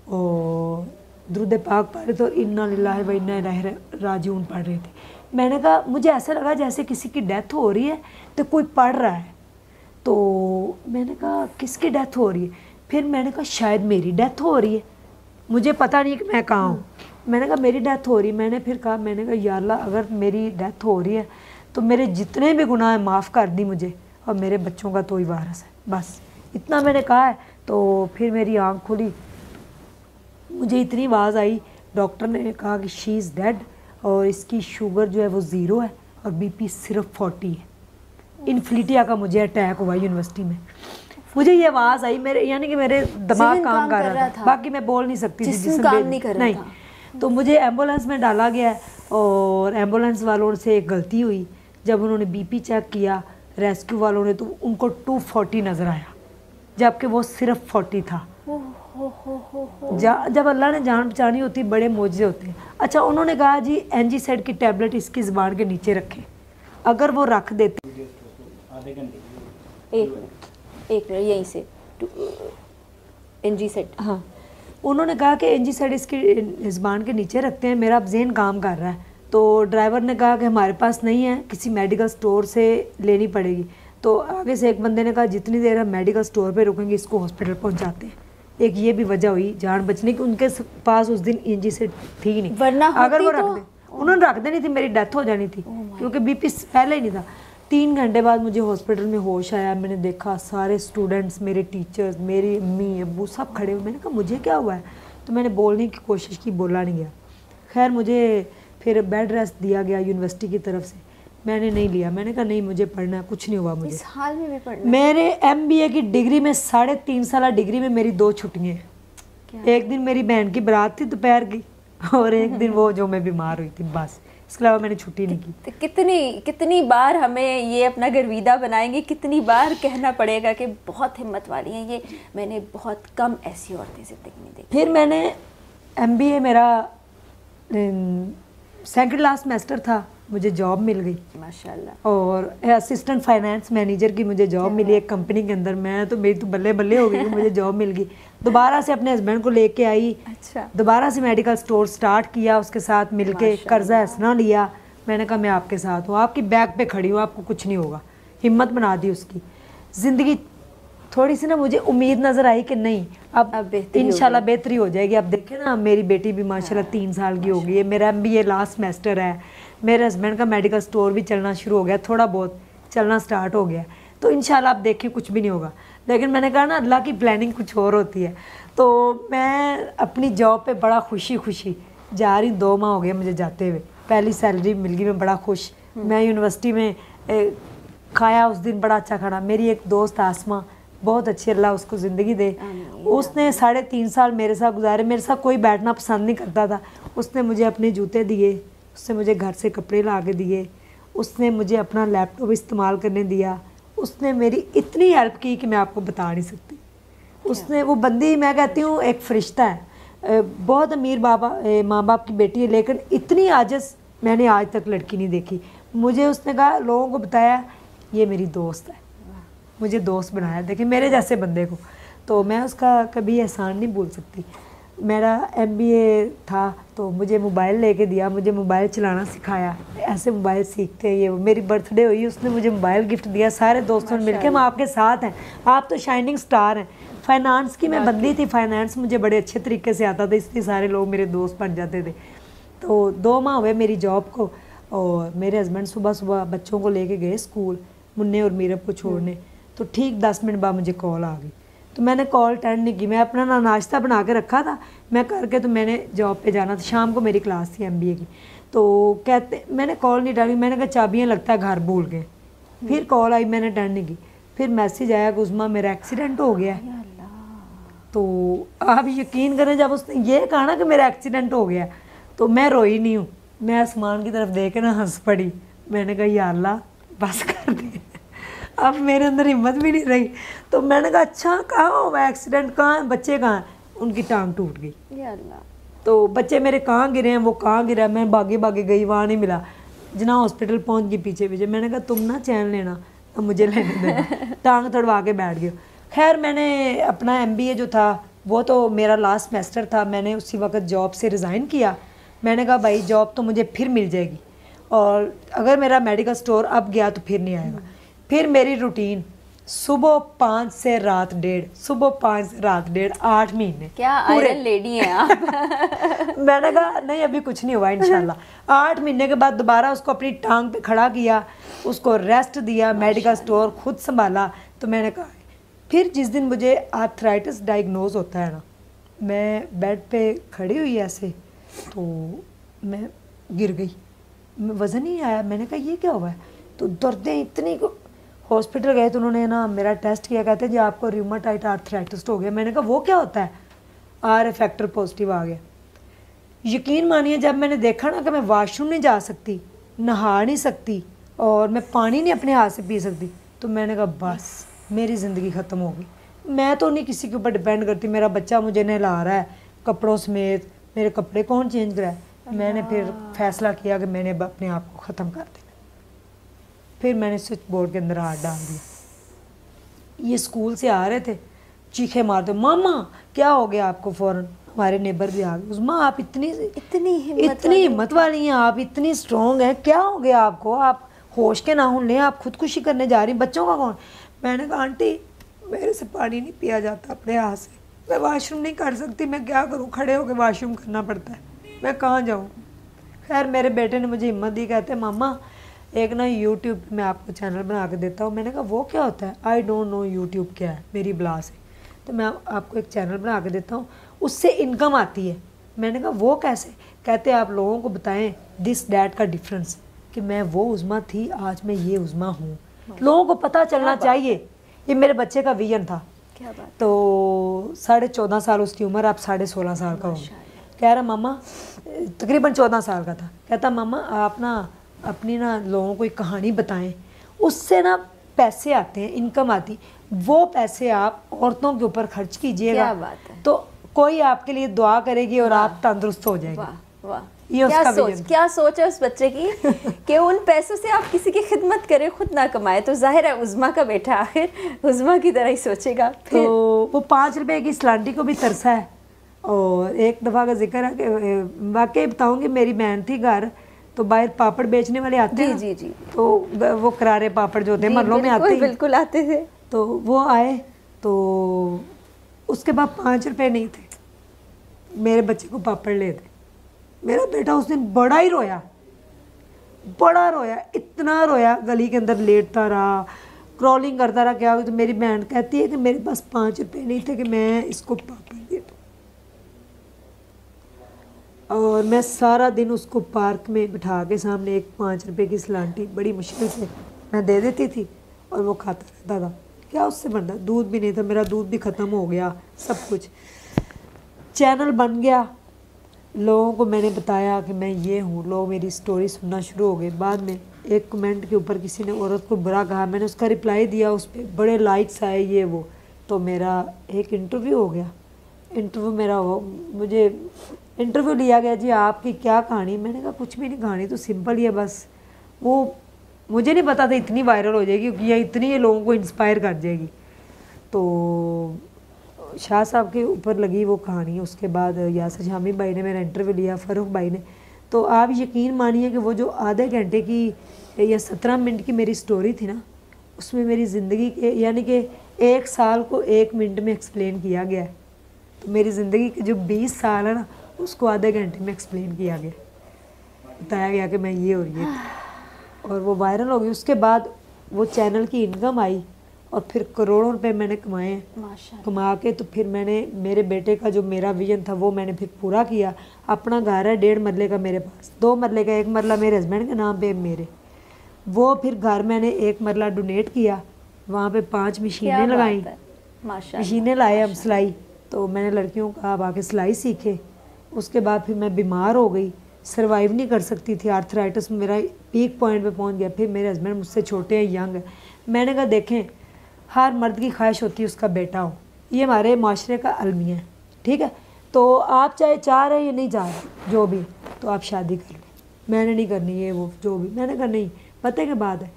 Speaker 1: और दुरूद पाक पढ़ रहे थे और इन्ना लिल्लाहि व इन्ना इलैहि राजिऊन पढ़ रहे थे। मैंने कहा मुझे ऐसा लगा जैसे किसी की डेथ हो रही है तो कोई पढ़ रहा है। तो मैंने कहा किसकी डेथ हो रही है। फिर मैंने कहा शायद मेरी डेथ हो रही है, मुझे पता नहीं कि मैं कहाँ हूँ। मैंने कहा मेरी डेथ हो रही है। मैंने फिर कहा मैंने कहा या अल्लाह अगर मेरी डेथ हो रही है तो मेरे जितने भी गुनाह हैं माफ़ कर दी मुझे और मेरे बच्चों का तो ही वारस है। बस इतना मैंने कहा है। तो फिर मेरी आँख खुली, मुझे इतनी आवाज़ आई, डॉक्टर ने कहा कि शी इज़ डेड और इसकी शुगर जो है वो 0 है और BP सिर्फ 40 है। इन्फ्लिटिया का मुझे अटैक हुआ यूनिवर्सिटी में। मुझे ये आवाज़ आई मेरे, यानी कि मेरे दिमाग काम कर रहा था, बाकी मैं बोल नहीं सकती थी,
Speaker 2: जिस्म काम नहीं कर रहा था।
Speaker 1: तो मुझे एम्बुलेंस में डाला गया है और एम्बुलेंस वालों से एक गलती हुई, जब उन्होंने बीपी चेक किया रेस्क्यू वालों ने, तो उनको 240 नज़र आया, जबकि वो सिर्फ 40 था। जब अल्लाह ने जान बचानी होती बड़े मौजे होते हैं। अच्छा, उन्होंने कहा जी एनजीसेड की टैबलेट इसकी ज़बान के नीचे रखें, अगर वो रख देते।
Speaker 2: एक मिनट यहीं से एनजीसेड,
Speaker 1: हाँ, उन्होंने कहा कि एनजीसेड इसकी ज़बान के नीचे रखते हैं, मेरा अब ज़हन काम कर रहा है। तो ड्राइवर ने कहा कि हमारे पास नहीं है, किसी मेडिकल स्टोर से लेनी पड़ेगी। तो आगे से एक बंदे ने कहा जितनी देर हम मेडिकल स्टोर पे रुकेंगे इसको हॉस्पिटल पहुंचाते हैं। एक ये भी वजह हुई जान बचने की, उनके पास उस दिन एनजीसेड थी नहीं,
Speaker 2: वरना
Speaker 1: अगर वो
Speaker 2: तो
Speaker 1: रख दे उन्होंने रख देनी थी, मेरी डेथ हो जानी थी, क्योंकि बीपी पहले ही नहीं था। 3 घंटे बाद मुझे हॉस्पिटल में होश आया, मैंने देखा सारे स्टूडेंट्स, मेरे टीचर्स, मेरी अम्मी अब्बू सब खड़े हुए। मैंने कहा मुझे क्या हुआ है, तो मैंने बोलने की कोशिश की, बोला नहीं गया। खैर मुझे फिर बेड रेस्ट दिया गया यूनिवर्सिटी की तरफ से, मैंने नहीं लिया। मैंने कहा नहीं मुझे पढ़ना है, कुछ नहीं हुआ मुझे।
Speaker 2: इस हाल में भी पढ़ना?
Speaker 1: मेरे एमबीए की डिग्री में 3.5 साल डिग्री में मेरी 2 छुट्टियाँ हैं। एक दिन मेरी बहन की बारात थी दोपहर की, और एक दिन वो जो मैं बीमार हुई थी, बस इसके अलावा मैंने छुट्टी नहीं की।
Speaker 2: तो कितनी बार हमें ये अपना गर्विदा बनाएंगे, कितनी बार कहना पड़ेगा कि बहुत हिम्मत वाली हैं ये, मैंने बहुत कम ऐसी औरतें ज़िंदगी में देखी।
Speaker 1: फिर मैंने एमबीए मेरा सेकंड लास्ट सेमेस्टर था, मुझे जॉब मिल गई
Speaker 2: माशाल्लाह,
Speaker 1: और असिस्टेंट फाइनेंस मैनेजर की मुझे जॉब मिली एक कंपनी के अंदर। मैं तो मेरी तो बल्ले बल्ले हो गई, मुझे जॉब मिल गई। दोबारा से अपने हस्बैंड को लेके आई,
Speaker 2: अच्छा,
Speaker 1: दोबारा से मेडिकल स्टोर स्टार्ट किया, उसके साथ मिलके कर्जा हंसना लिया। मैंने कहा मैं आपके साथ हूँ, आपकी बैक पे खड़ी हूँ, आपको कुछ नहीं होगा, हिम्मत बना दी उसकी। ज़िंदगी थोड़ी सी ना मुझे उम्मीद नज़र आई कि नहीं अब इंशाल्लाह बेहतरी हो जाएगी। अब देखें ना मेरी बेटी भी माशाल्लाह 3 साल की हो गई है, मेरा एमबीए लास्ट सेमेस्टर है, मेरे हस्बैंड का मेडिकल स्टोर भी चलना शुरू हो गया, थोड़ा बहुत चलना स्टार्ट हो गया। तो इंशाल्लाह आप देखें कुछ भी नहीं होगा। लेकिन मैंने कहा ना अल्लाह की प्लानिंग कुछ और होती है। तो मैं अपनी जॉब पे बड़ा खुशी जा रही, 2 माह हो गए मुझे जाते हुए, पहली सैलरी मिल गई, मैं बड़ा खुश। मैं यूनिवर्सिटी में खाया उस दिन बड़ा अच्छा खाना। मेरी एक दोस्त आसमा, बहुत अच्छी, अल्लाह उसको ज़िंदगी दे, उसने 3.5 साल मेरे साथ गुजारे। मेरे साथ कोई बैठना पसंद नहीं करता था, उसने मुझे अपने जूते दिए, उसने मुझे घर से कपड़े ला के दिए, उसने मुझे अपना लैपटॉप इस्तेमाल करने दिया, उसने मेरी इतनी हेल्प की कि मैं आपको बता नहीं सकती। उसने, वो बंदी मैं कहती हूँ एक फ़रिश्ता है, बहुत अमीर माँ बाप की बेटी है, लेकिन इतनी आजिज़ मैंने आज तक लड़की नहीं देखी। मुझे उसने कहा, लोगों को बताया ये मेरी दोस्त है, मुझे दोस्त बनाया, देखिए मेरे जैसे बंदे को, तो मैं उसका कभी एहसान नहीं भूल सकती। मेरा एमबीए था तो मुझे मोबाइल लेके दिया, मुझे मोबाइल चलाना सिखाया, ऐसे मोबाइल सीखते हैं ये। मेरी बर्थडे हुई, उसने मुझे मोबाइल गिफ्ट दिया, सारे दोस्तों ने मिलकर हम आपके साथ हैं, आप तो शाइनिंग स्टार हैं। फाइनेंस की मैं बंदी थी, फाइनेंस मुझे बड़े अच्छे तरीके से आता था, इसलिए सारे लोग मेरे दोस्त बन जाते थे। तो 2 माह हुए मेरी जॉब को, और मेरे हस्बैंड सुबह सुबह बच्चों को लेके गए स्कूल, मुन्ने और मीरब को छोड़ने। तो ठीक 10 मिनट बाद मुझे कॉल आ गई, तो मैंने कॉल अटेंड नहीं की। मैं अपना ना नाश्ता बना के रखा था, मैं करके तो मैंने जॉब पे जाना था, शाम को मेरी क्लास थी एमबीए की। तो कहते, मैंने कॉल नहीं डाली, मैंने कहा चाबियाँ लगता है घर भूल गए। फिर कॉल आई, मैंने अटेंड नहीं की। फिर मैसेज आया कि उस्मा मेरा एक्सीडेंट हो गया है। तो आप यकीन करें, जब उसने ये कहा ना कि मेरा एक्सीडेंट हो गया, तो मैं रोई नहीं हूँ, मैं आसमान की तरफ देख के ना हंस पड़ी। मैंने कहा या अल्लाह बस कर दे, अब मेरे अंदर हिम्मत भी नहीं रही। तो मैंने कहा अच्छा कहाँ हुआ एक्सीडेंट, कहाँ है बच्चे, कहाँ हैं? उनकी टांग टूट गई। या अल्लाह। तो बच्चे मेरे कहाँ गिरे हैं, वो कहाँ गिरा, मैं भागे गई, वहाँ नहीं मिला। जना हॉस्पिटल पहुँच गई पीछे। मैंने कहा तुम ना चैन लेना, अब मुझे लेने देना, टांग तड़वा के बैठ गए। खैर मैंने अपना एमबीए जो था वो तो मेरा लास्ट सेमेस्टर था, मैंने उसी वक्त जॉब से रिज़ाइन किया। मैंने कहा भाई जॉब तो मुझे फिर मिल जाएगी, और अगर मेरा मेडिकल स्टोर अब गया तो फिर नहीं आएगा। फिर मेरी रूटीन सुबह 5 से रात 1:30, सुबह 5 से रात 1:30, 8 महीने।
Speaker 2: क्या आयरन लेडी हैं आप।
Speaker 1: मैंने कहा नहीं अभी कुछ नहीं हुआ इंशाल्लाह। 8 महीने के बाद दोबारा उसको अपनी टांग पे खड़ा किया, उसको रेस्ट दिया, मेडिकल स्टोर खुद संभाला। तो मैंने कहा फिर जिस दिन मुझे आर्थराइटिस डायग्नोज होता है ना, मैं बेड पे खड़ी हुई ऐसे, तो मैं गिर गई, वज़न ही आया। मैंने कहा ये क्या हुआ है, तो दर्दें इतनी, हॉस्पिटल गए तो उन्होंने ना मेरा टेस्ट किया, कहते हैं जी आपको रूमेटॉइड आर्थराइटिस हो गया। मैंने कहा वो क्या होता है, आर फैक्टर पॉजिटिव आ गया। यकीन मानिए जब मैंने देखा ना कि मैं वॉशरूम नहीं जा सकती, नहा नहीं सकती और मैं पानी नहीं अपने हाथ से पी सकती, तो मैंने कहा बस मेरी ज़िंदगी ख़त्म हो गई। मैं तो नहीं किसी के ऊपर डिपेंड करती, मेरा बच्चा मुझे नहला रहा है कपड़ों समेत, मेरे कपड़े कौन चेंज कराए। मैंने फिर फैसला किया कि मैंने अपने आप को ख़त्म कर देना। फिर मैंने स्विच बोर्ड के अंदर हाथ डाल दिया। ये स्कूल से आ रहे थे, चीखे मारते, मामा क्या हो गया आपको। फ़ौरन हमारे नेबर भी आ गए, उस्मा आप इतनी हिम्मत वाली हैं, आप इतनी स्ट्रॉन्ग हैं, क्या हो गया आपको, आप होश के नाखून लें, आप खुदकुशी करने जा रही, बच्चों का कौन। मैंने कहा आंटी मेरे से पानी नहीं पिया जाता अपने हाथ से, मैं वाशरूम नहीं कर सकती, मैं क्या करूँ, खड़े होकर वाशरूम करना पड़ता है, मैं कहाँ जाऊँ। खैर मेरे बेटे ने मुझे हिम्मत दी, कहते मामा एक ना यूट्यूब मैं आपको चैनल बना के देता हूँ। मैंने कहा वो क्या होता है, आई डोंट नो यूट्यूब क्या है, मेरी बला से, तो मैं आपको एक चैनल बना के देता हूँ, उससे इनकम आती है। मैंने कहा वो कैसे। कहते आप लोगों को बताएं दिस डैट का डिफरेंस, कि मैं वो उज़्मा थी, आज मैं ये उज़्मा हूँ, लोगों को पता चलना चाहिए। ये मेरे बच्चे का विजन था।
Speaker 2: क्या बात।
Speaker 1: तो 14.5 साल उसकी उम्र, आप 16.5 साल का हो। कह रहा मामा, तकरीबन 14 साल का था, कहता मामा आप ना अपनी ना लोगों को एक कहानी बताएं, उससे ना पैसे आते हैं, इनकम आती, वो पैसे आप औरतों के ऊपर खर्च कीजिएगा।
Speaker 2: क्या बात है।
Speaker 1: तो कोई आपके लिए दुआ करेगी और आप तंदुरुस्त हो जाएंगे।
Speaker 2: वाह वाह,
Speaker 1: ये
Speaker 2: क्या सोच है उस बच्चे की कि उन पैसों से आप किसी की खिदमत करें, खुद ना कमाए। तो जाहिर है उज़्मा का बेटा आखिर उज़्मा की तरह ही सोचेगा। फिर
Speaker 1: तो वो 5 रुपए की सलांटी को भी तरसा है। और एक दफ़ा का जिक्र है कि वाकई बताऊँगी, मेरी बहन थी घर, तो बाहर पापड़ बेचने वाले आते हैं।
Speaker 2: जी जी।
Speaker 1: तो वो करारे पापड़ जो होते हैं महलों में आते हैं,
Speaker 2: बिल्कुल आते थे।
Speaker 1: तो वो आए, तो उसके बाद 5 रुपए नहीं थे, मेरे बच्चे को पापड़ ले दे। मेरा बेटा उस दिन बड़ा रोया, इतना रोया, गली के अंदर लेटता रहा, क्रॉलिंग करता रहा। क्या तो मेरी बहन कहती है कि मेरे पास 5 रुपए नहीं थे कि मैं इसको पापड़ दे दूँ। और मैं सारा दिन उसको पार्क में बिठा के सामने एक 5 रुपए की सलांटी बड़ी मुश्किल से मैं दे देती थी और वो खाता रहता था। क्या उससे बनता, दूध भी नहीं था, मेरा दूध भी ख़त्म हो गया, सब कुछ। चैनल बन गया, लोगों को मैंने बताया कि मैं ये हूँ, लोग मेरी स्टोरी सुनना शुरू हो गए। बाद में एक कमेंट के ऊपर किसी ने औरत को बुरा कहा, मैंने उसका रिप्लाई दिया, उस पर बड़े लाइक्स आए, ये वो। तो मेरा एक इंटरव्यू हो गया। इंटरव्यू मेरा हो, मुझे इंटरव्यू लिया गया, जी आपकी क्या कहानी। मैंने कहा कुछ भी नहीं, कहानी तो सिंपल ही है बस। वो मुझे नहीं पता था इतनी वायरल हो जाएगी या इतनी ये लोगों को इंस्पायर कर जाएगी। तो शाह साहब के ऊपर लगी वो कहानी। उसके बाद यासर शामी भाई ने मेरा इंटरव्यू लिया, फ़ारूक भाई ने। तो आप यकीन मानिए कि वो जो आधे घंटे की या 17 मिनट की मेरी स्टोरी थी ना, उसमें मेरी ज़िंदगी के यानी कि 1 साल को 1 मिनट में एक्सप्लेन किया गया है। तो मेरी ज़िंदगी के जो 20 साल है ना, उसको आधे घंटे में एक्सप्लेन किया गया, बताया गया कि मैं ये और ये थी। और वो वायरल हो गई। उसके बाद वो चैनल की इनकम आई और फिर करोड़ों रुपए मैंने कमाए, कमा के तो फिर मैंने मेरे बेटे का जो मेरा विजन था वो मैंने फिर पूरा किया। अपना घर है 1.5 मरले का मेरे पास, 2 मरले का, 1 मरला मेरे हस्बैंड के नाम पे मेरे। वो फिर घर मैंने 1 मरला डोनेट किया, वहाँ पे 5 मशीनें लगाई, मशीनें लाए हम सिलाई। तो मैंने लड़कियों को अब आके सिलाई सीखे। उसके बाद फिर मैं बीमार हो गई, सर्वाइव नहीं कर सकती थी, आर्थराइटिस मेरा पीक पॉइंट पे पहुंच गया। फिर मेरे हस्बैंड मुझसे छोटे हैं, यंग है। मैंने कहा देखें, हर मर्द की ख्वाहिश होती है उसका बेटा हो, ये हमारे माशरे का अलमिया है, ठीक है। तो आप चाहे चाह रहे या नहीं चाह रहे, जो भी, तो आप शादी कर लें। मैंने नहीं करनी है वो, जो भी। मैंने कहा नहीं, पता के बाद है,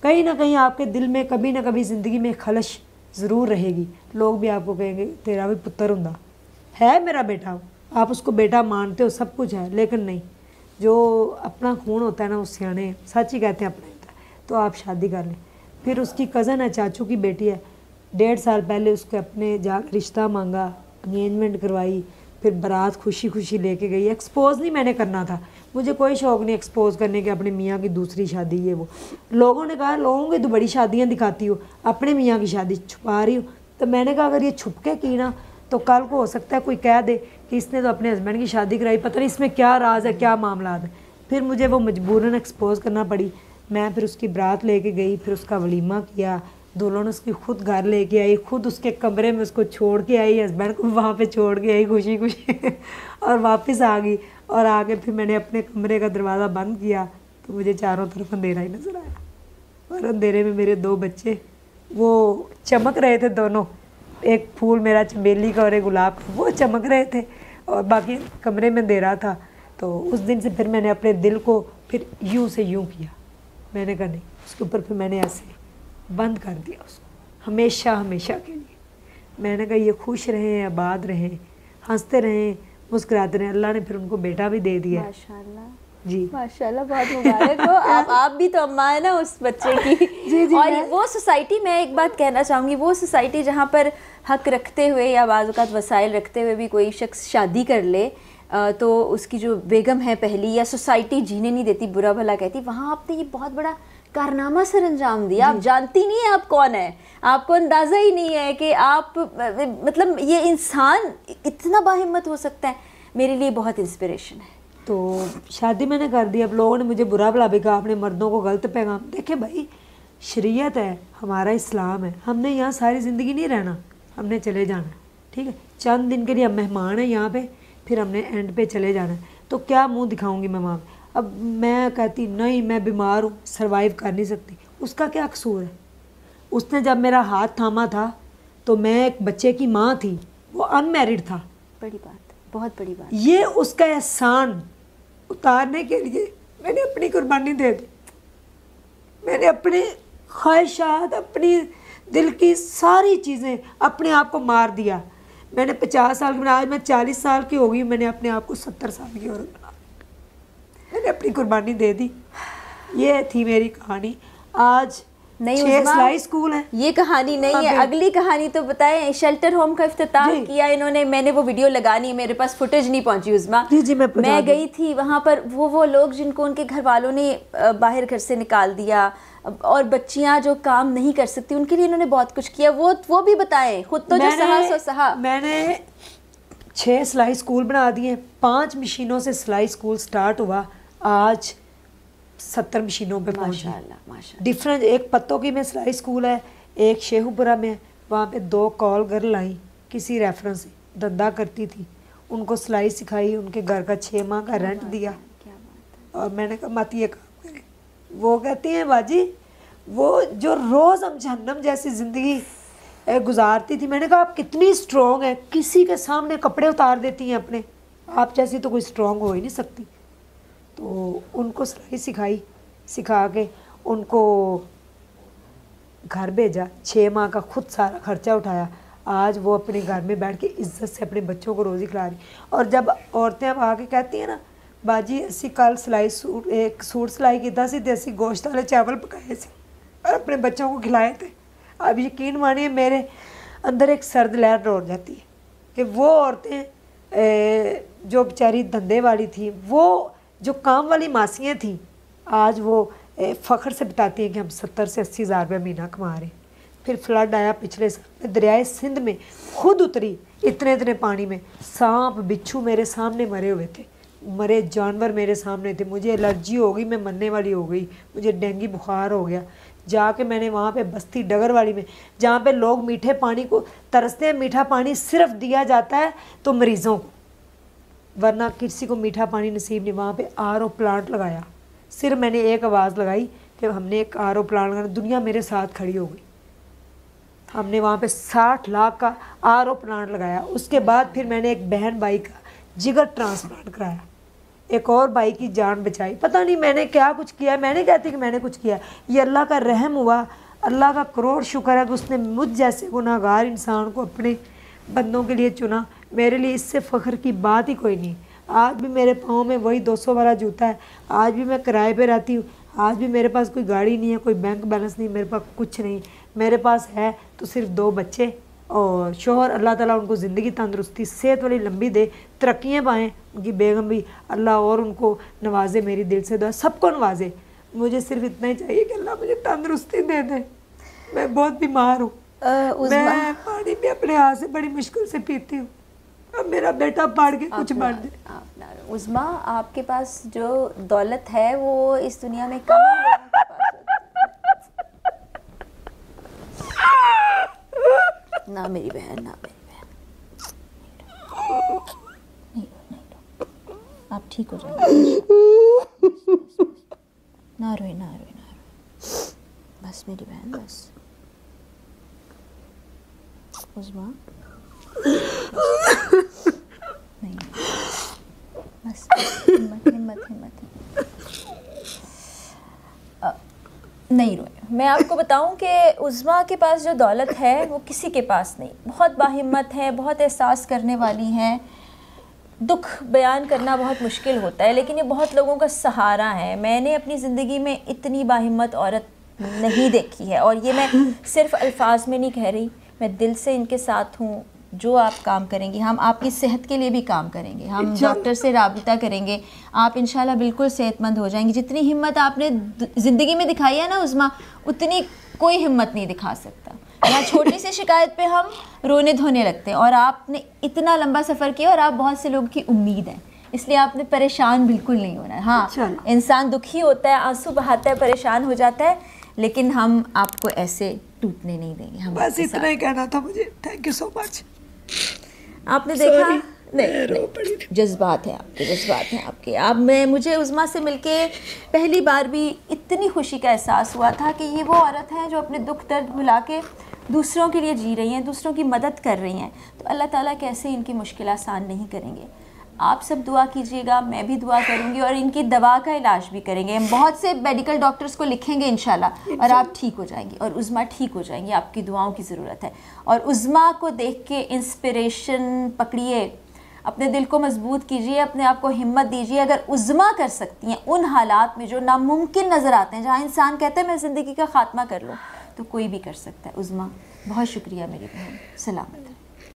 Speaker 1: कहीं ना कहीं आपके दिल में कभी ना कभी ज़िंदगी में खलश ज़रूर रहेगी। लोग भी आपको कहेंगे तेरा भी पुत्र होंदा है, मेरा बेटा, आप उसको बेटा मानते हो, सब कुछ है, लेकिन नहीं, जो अपना खून होता है ना, उस सियाने सच ही कहते हैं अपना होता है। तो आप शादी कर लें। फिर उसकी कज़न है, चाचू की बेटी है, 1.5 साल पहले उसके अपने जा रिश्ता मांगा, इंगेजमेंट करवाई, फिर बारात खुशी खुशी लेके गई। एक्सपोज नहीं मैंने करना था, मुझे कोई शौक़ नहीं एक्सपोज करने के अपने मियाँ की दूसरी शादी, ये वो। लोगों ने कहा लोगों की तो बड़ी शादियाँ दिखाती हो, अपने मियाँ की शादी छुपा रही हो। तो मैंने कहा अगर ये छुप के की ना, तो कल को हो सकता है कोई कह दे कि इसने तो अपने हस्बैंड की शादी कराई, पता नहीं इसमें क्या राज है, क्या मामला है। फिर मुझे वो मजबूरन एक्सपोज करना पड़ी। मैं फिर उसकी बारात लेके गई, फिर उसका वलीमा किया, दुल्हन उसकी खुद घर लेके आई, खुद उसके कमरे में उसको छोड़ के आई, हस्बैंड को वहाँ पे छोड़ के आई खुशी खुशी और वापस आ गई। और आगे फिर मैंने अपने कमरे का दरवाज़ा बंद किया तो मुझे चारों तरफ अंधेरा ही नज़र आया। और अंधेरे में मेरे 2 बच्चे वो चमक रहे थे दोनों, एक फूल मेरा चमेली का और एक गुलाब का, वो चमक रहे थे और बाकी कमरे में अंधेरा था। तो उस दिन से फिर मैंने अपने दिल को फिर यूं से यूं किया, मैंने कहा नहीं, उसके ऊपर फिर मैंने ऐसे बंद कर दिया उसको हमेशा हमेशा के लिए। मैंने कहा ये खुश रहें, आबाद रहें, हंसते रहें, मुस्कुराते रहें। अल्लाह ने फिर उनको बेटा भी दे दिया।
Speaker 2: माशाल्लाह
Speaker 1: जी
Speaker 2: माशाल्लाह, बहुत मुबारक हो। आप भी तो अम्मा है ना उस बच्चे की।
Speaker 1: जी
Speaker 2: और वो सोसाइटी, मैं एक बात कहना चाहूँगी, वो सोसाइटी जहाँ पर हक रखते हुए या बाज़ औक़ात वसाइल रखते हुए भी कोई शख्स शादी कर ले तो उसकी जो बेगम है पहली, या सोसाइटी जीने नहीं देती, बुरा भला कहती, वहाँ आपने ये बहुत बड़ा कारनामा सर अंजाम दिया। आप जानती नहीं है आप कौन है, आपको अंदाज़ा ही नहीं है कि आप मतलब ये इंसान इतना बाहिम्मत हो सकता है। मेरे लिए बहुत इंस्पिरेशन है।
Speaker 1: तो शादी मैंने कर दी। अब लोगों ने मुझे बुरा भला भी कहा, आपने मर्दों को गलत पैगाम। देखे भाई, शरीयत है, हमारा इस्लाम है, हमने यहाँ सारी ज़िंदगी नहीं रहना, हमने चले जाना है, ठीक है। चंद दिन के लिए हम मेहमान हैं यहाँ पे, फिर हमने एंड पे चले जाना है। तो क्या मुंह दिखाऊंगी मैं वहाँ पे? अब मैं कहती नहीं, मैं बीमार हूँ, सर्वाइव कर नहीं सकती, उसका क्या कसूर है? उसने जब मेरा हाथ थामा था तो मैं एक बच्चे की माँ थी, वो अनमैरिड था।
Speaker 2: बड़ी बात, बहुत बड़ी बात।
Speaker 1: ये उसका एहसान उतारने के लिए मैंने अपनी कुर्बानी दे दी। मैंने अपने ख्वाहिशात, अपनी दिल की सारी चीज़ें, अपने आप को मार दिया। मैंने 50 साल की, आज मैं 40 साल की हो गई, मैंने अपने आप को 70 साल की औरत बना, मैंने अपनी कुर्बानी दे दी। ये थी मेरी कहानी। आज
Speaker 2: नहीं
Speaker 1: 6 सिलाई स्कूल है।
Speaker 2: ये कहानी नहीं है, अगली कहानी तो बताएं। शेल्टर होम का इफ्तिताह किया इन्होंने, मैंने वो वीडियो लगानी, मेरे पास फुटेज नहीं पहुंची उज़मा।
Speaker 1: जी
Speaker 2: मैं गई थी वहाँ पर, वो लोग जिनको उनके घर वालों ने बाहर घर से निकाल दिया, और बच्चियाँ जो काम नहीं कर सकती, उनके लिए इन्होंने बहुत कुछ किया। वो भी बताएं, खुद तो जो सहा सो सहा।
Speaker 1: मैंने 6 सिलाई स्कूल बना दिए, 5 मशीनों से सिलाई स्कूल स्टार्ट हुआ, आज 70 मशीनों पे पहुंच गए। डिफरेंट, एक पत्तों की में सिलाई स्कूल है, एक शेखुपुरा में है। वहाँ पे 2 कॉल गर्ल आई किसी रेफरेंस से, धंधा करती थी, उनको सिलाई सिखाई, उनके घर का 6 माह का रेंट दिया। और मैंने कहा मत ये काम करें। वो कहती हैं बाजी, वो जो रोज़ हम जहन्नम जैसी ज़िंदगी गुजारती थी, मैंने कहा आप कितनी स्ट्रॉन्ग है, किसी के सामने कपड़े उतार देती हैं अपने, आप जैसी तो कोई स्ट्रॉन्ग हो ही नहीं सकती। तो उनको सिलाई सिखाई, सिखा के उनको घर भेजा, 6 माह का खुद सारा खर्चा उठाया। आज वो अपने घर में बैठ के इज्जत से अपने बच्चों को रोज़ी खिला रही। और जब औरतें अब आके कहती हैं ना, बाजी असी कल सिलाई सूट, एक सूट सिलाई किया सी, असी गोश्त वाले चावल पकाए थे और अपने बच्चों को खिलाए थे। अब यकीन मानिए मेरे अंदर एक सर्द लहर दौड़ जाती है कि वो औरतें जो बेचारी धंधे वाली थी, वो जो काम वाली मासियाँ थीं, आज वो फ़ख्र से बताती हैं कि हम 70 से 80 हज़ार रुपये महीना कमा रहे हैं। फिर फ्लड आया पिछले साल, दरियाए सिंध में खुद उतरी, इतने पानी में, सांप बिच्छू मेरे सामने मरे हुए थे, मरे जानवर मेरे सामने थे। मुझे एलर्जी हो गई, मैं मरने वाली हो गई, मुझे डेंगू बुखार हो गया। जाके मैंने वहाँ पे बस्ती डगर वाली में, जहाँ पे लोग मीठे पानी को तरसते हैं, मीठा पानी सिर्फ दिया जाता है तो मरीज़ों को, वरना किसी को मीठा पानी नसीब नहीं। वहाँ पे आरओ प्लांट लगाया, सिर्फ मैंने एक आवाज़ लगाई कि हमने एक आरओ प्लांट लगाया, दुनिया मेरे साथ खड़ी हो गई। हमने वहाँ पे 60 लाख का आरओ प्लांट लगाया। उसके बाद फिर मैंने एक बहन भाई का जिगर ट्रांसप्लांट कराया, एक और भाई की जान बचाई। पता नहीं मैंने क्या कुछ किया, मैं नहीं कहती कि मैंने कुछ किया, ये अल्लाह का रहम हुआ। अल्लाह का करोड़ शुक्र है कि उसने मुझ जैसे गुनाहगार इंसान को अपने बंदों के लिए चुना। मेरे लिए इससे फ़ख्र की बात ही कोई नहीं। आज भी मेरे पाँव में वही 200 वाला जूता है, आज भी मैं किराए पे रहती हूँ, आज भी मेरे पास कोई गाड़ी नहीं है, कोई बैंक बैलेंस नहीं, मेरे पास कुछ नहीं। मेरे पास है तो सिर्फ 2 बच्चे और शोहर। अल्लाह ताला उनको ज़िंदगी तंदरुस्ती सेहत वाली लंबी दे, तरक्कियाँ पाएँ, उनकी बेगम भी अल्लाह और उनको नवाजे। मेरी दिल से दुआ, सबको नवाजे। मुझे सिर्फ इतना ही चाहिए कि अल्लाह मुझे तंदरुस्ती दे दे। मैं बहुत बीमार हूँ, मैं पानी भी अपने हाथ से बड़ी मुश्किल से पीती हूँ। अब मेरा बेटा पढ़ के कुछ बन जाए।
Speaker 2: उज़मा, आपके पास जो दौलत है वो इस दुनिया में कम ही लोगों के पास होती है। ना मेरी बहन, ना मेरी बहन, आप ठीक हो जाएंगे। ना रोए ना रोए ना रोए, बस मेरी बहन बस। उज़्मा नहीं, बस हिम्मत हिम्मत हिम्मत। नहीं रोए। मैं आपको बताऊं कि उज़्मा के पास जो दौलत है वो किसी के पास नहीं। बहुत बाहिम्मत है, बहुत एहसास करने वाली हैं। दुख बयान करना बहुत मुश्किल होता है, लेकिन ये बहुत लोगों का सहारा है। मैंने अपनी ज़िंदगी में इतनी बाहिम्मत औरत नहीं देखी है, और ये मैं सिर्फ़ अल्फाज में नहीं कह रही, मैं दिल से इनके साथ हूँ। जो आप काम करेंगी, हम आपकी सेहत के लिए भी काम करेंगे, हम डॉक्टर से राबिता करेंगे, आप इंशाल्लाह बिल्कुल सेहतमंद हो जाएंगी। जितनी हिम्मत आपने ज़िंदगी में दिखाई है ना उज़्मा, उतनी कोई हिम्मत नहीं दिखा सकता। यहाँ छोटी सी शिकायत पे हम रोने धोने लगते हैं, और आपने इतना लंबा सफ़र किया और आप बहुत से लोगों की उम्मीद है, इसलिए आपने परेशान बिल्कुल नहीं होना है। हाँ, इंसान दुखी होता है, आंसू बहाता है, परेशान हो जाता है, लेकिन हम आपको ऐसे टूटने नहीं देंगे। हम
Speaker 1: बस इतना ही कहना था मुझे। Thank you so much.
Speaker 2: आपने देखा नहीं, जज्बात हैं आपके, जज्बात हैं आपके। अब मुझे उज़्मा से मिलके पहली बार भी इतनी खुशी का एहसास हुआ था कि ये वो औरत है जो अपने दुख दर्द भुला के दूसरों के लिए जी रही हैं, दूसरों की मदद कर रही हैं। तो अल्लाह ताला कैसे इनकी मुश्किल आसान नहीं करेंगे। आप सब दुआ कीजिएगा, मैं भी दुआ करूंगी, और इनकी दवा का इलाज भी करेंगे। हम बहुत से मेडिकल डॉक्टर्स को लिखेंगे इंशाल्लाह, और आप ठीक हो जाएंगी, और उज़्मा ठीक हो जाएंगी। आपकी दुआओं की ज़रूरत है। और उज़्मा को देख के इंस्पिरेशन पकड़िए, अपने दिल को मजबूत कीजिए, अपने आप को हिम्मत दीजिए। अगर उज़्मा कर सकती हैं उन हालात में जो नामुमकिन नज़र आते हैं, जहाँ इंसान कहता है मैं ज़िंदगी का ख़ात्मा कर लूँ, तो कोई भी कर सकता है। उज़्मा बहुत शुक्रिया मेरी बहन, सलामत।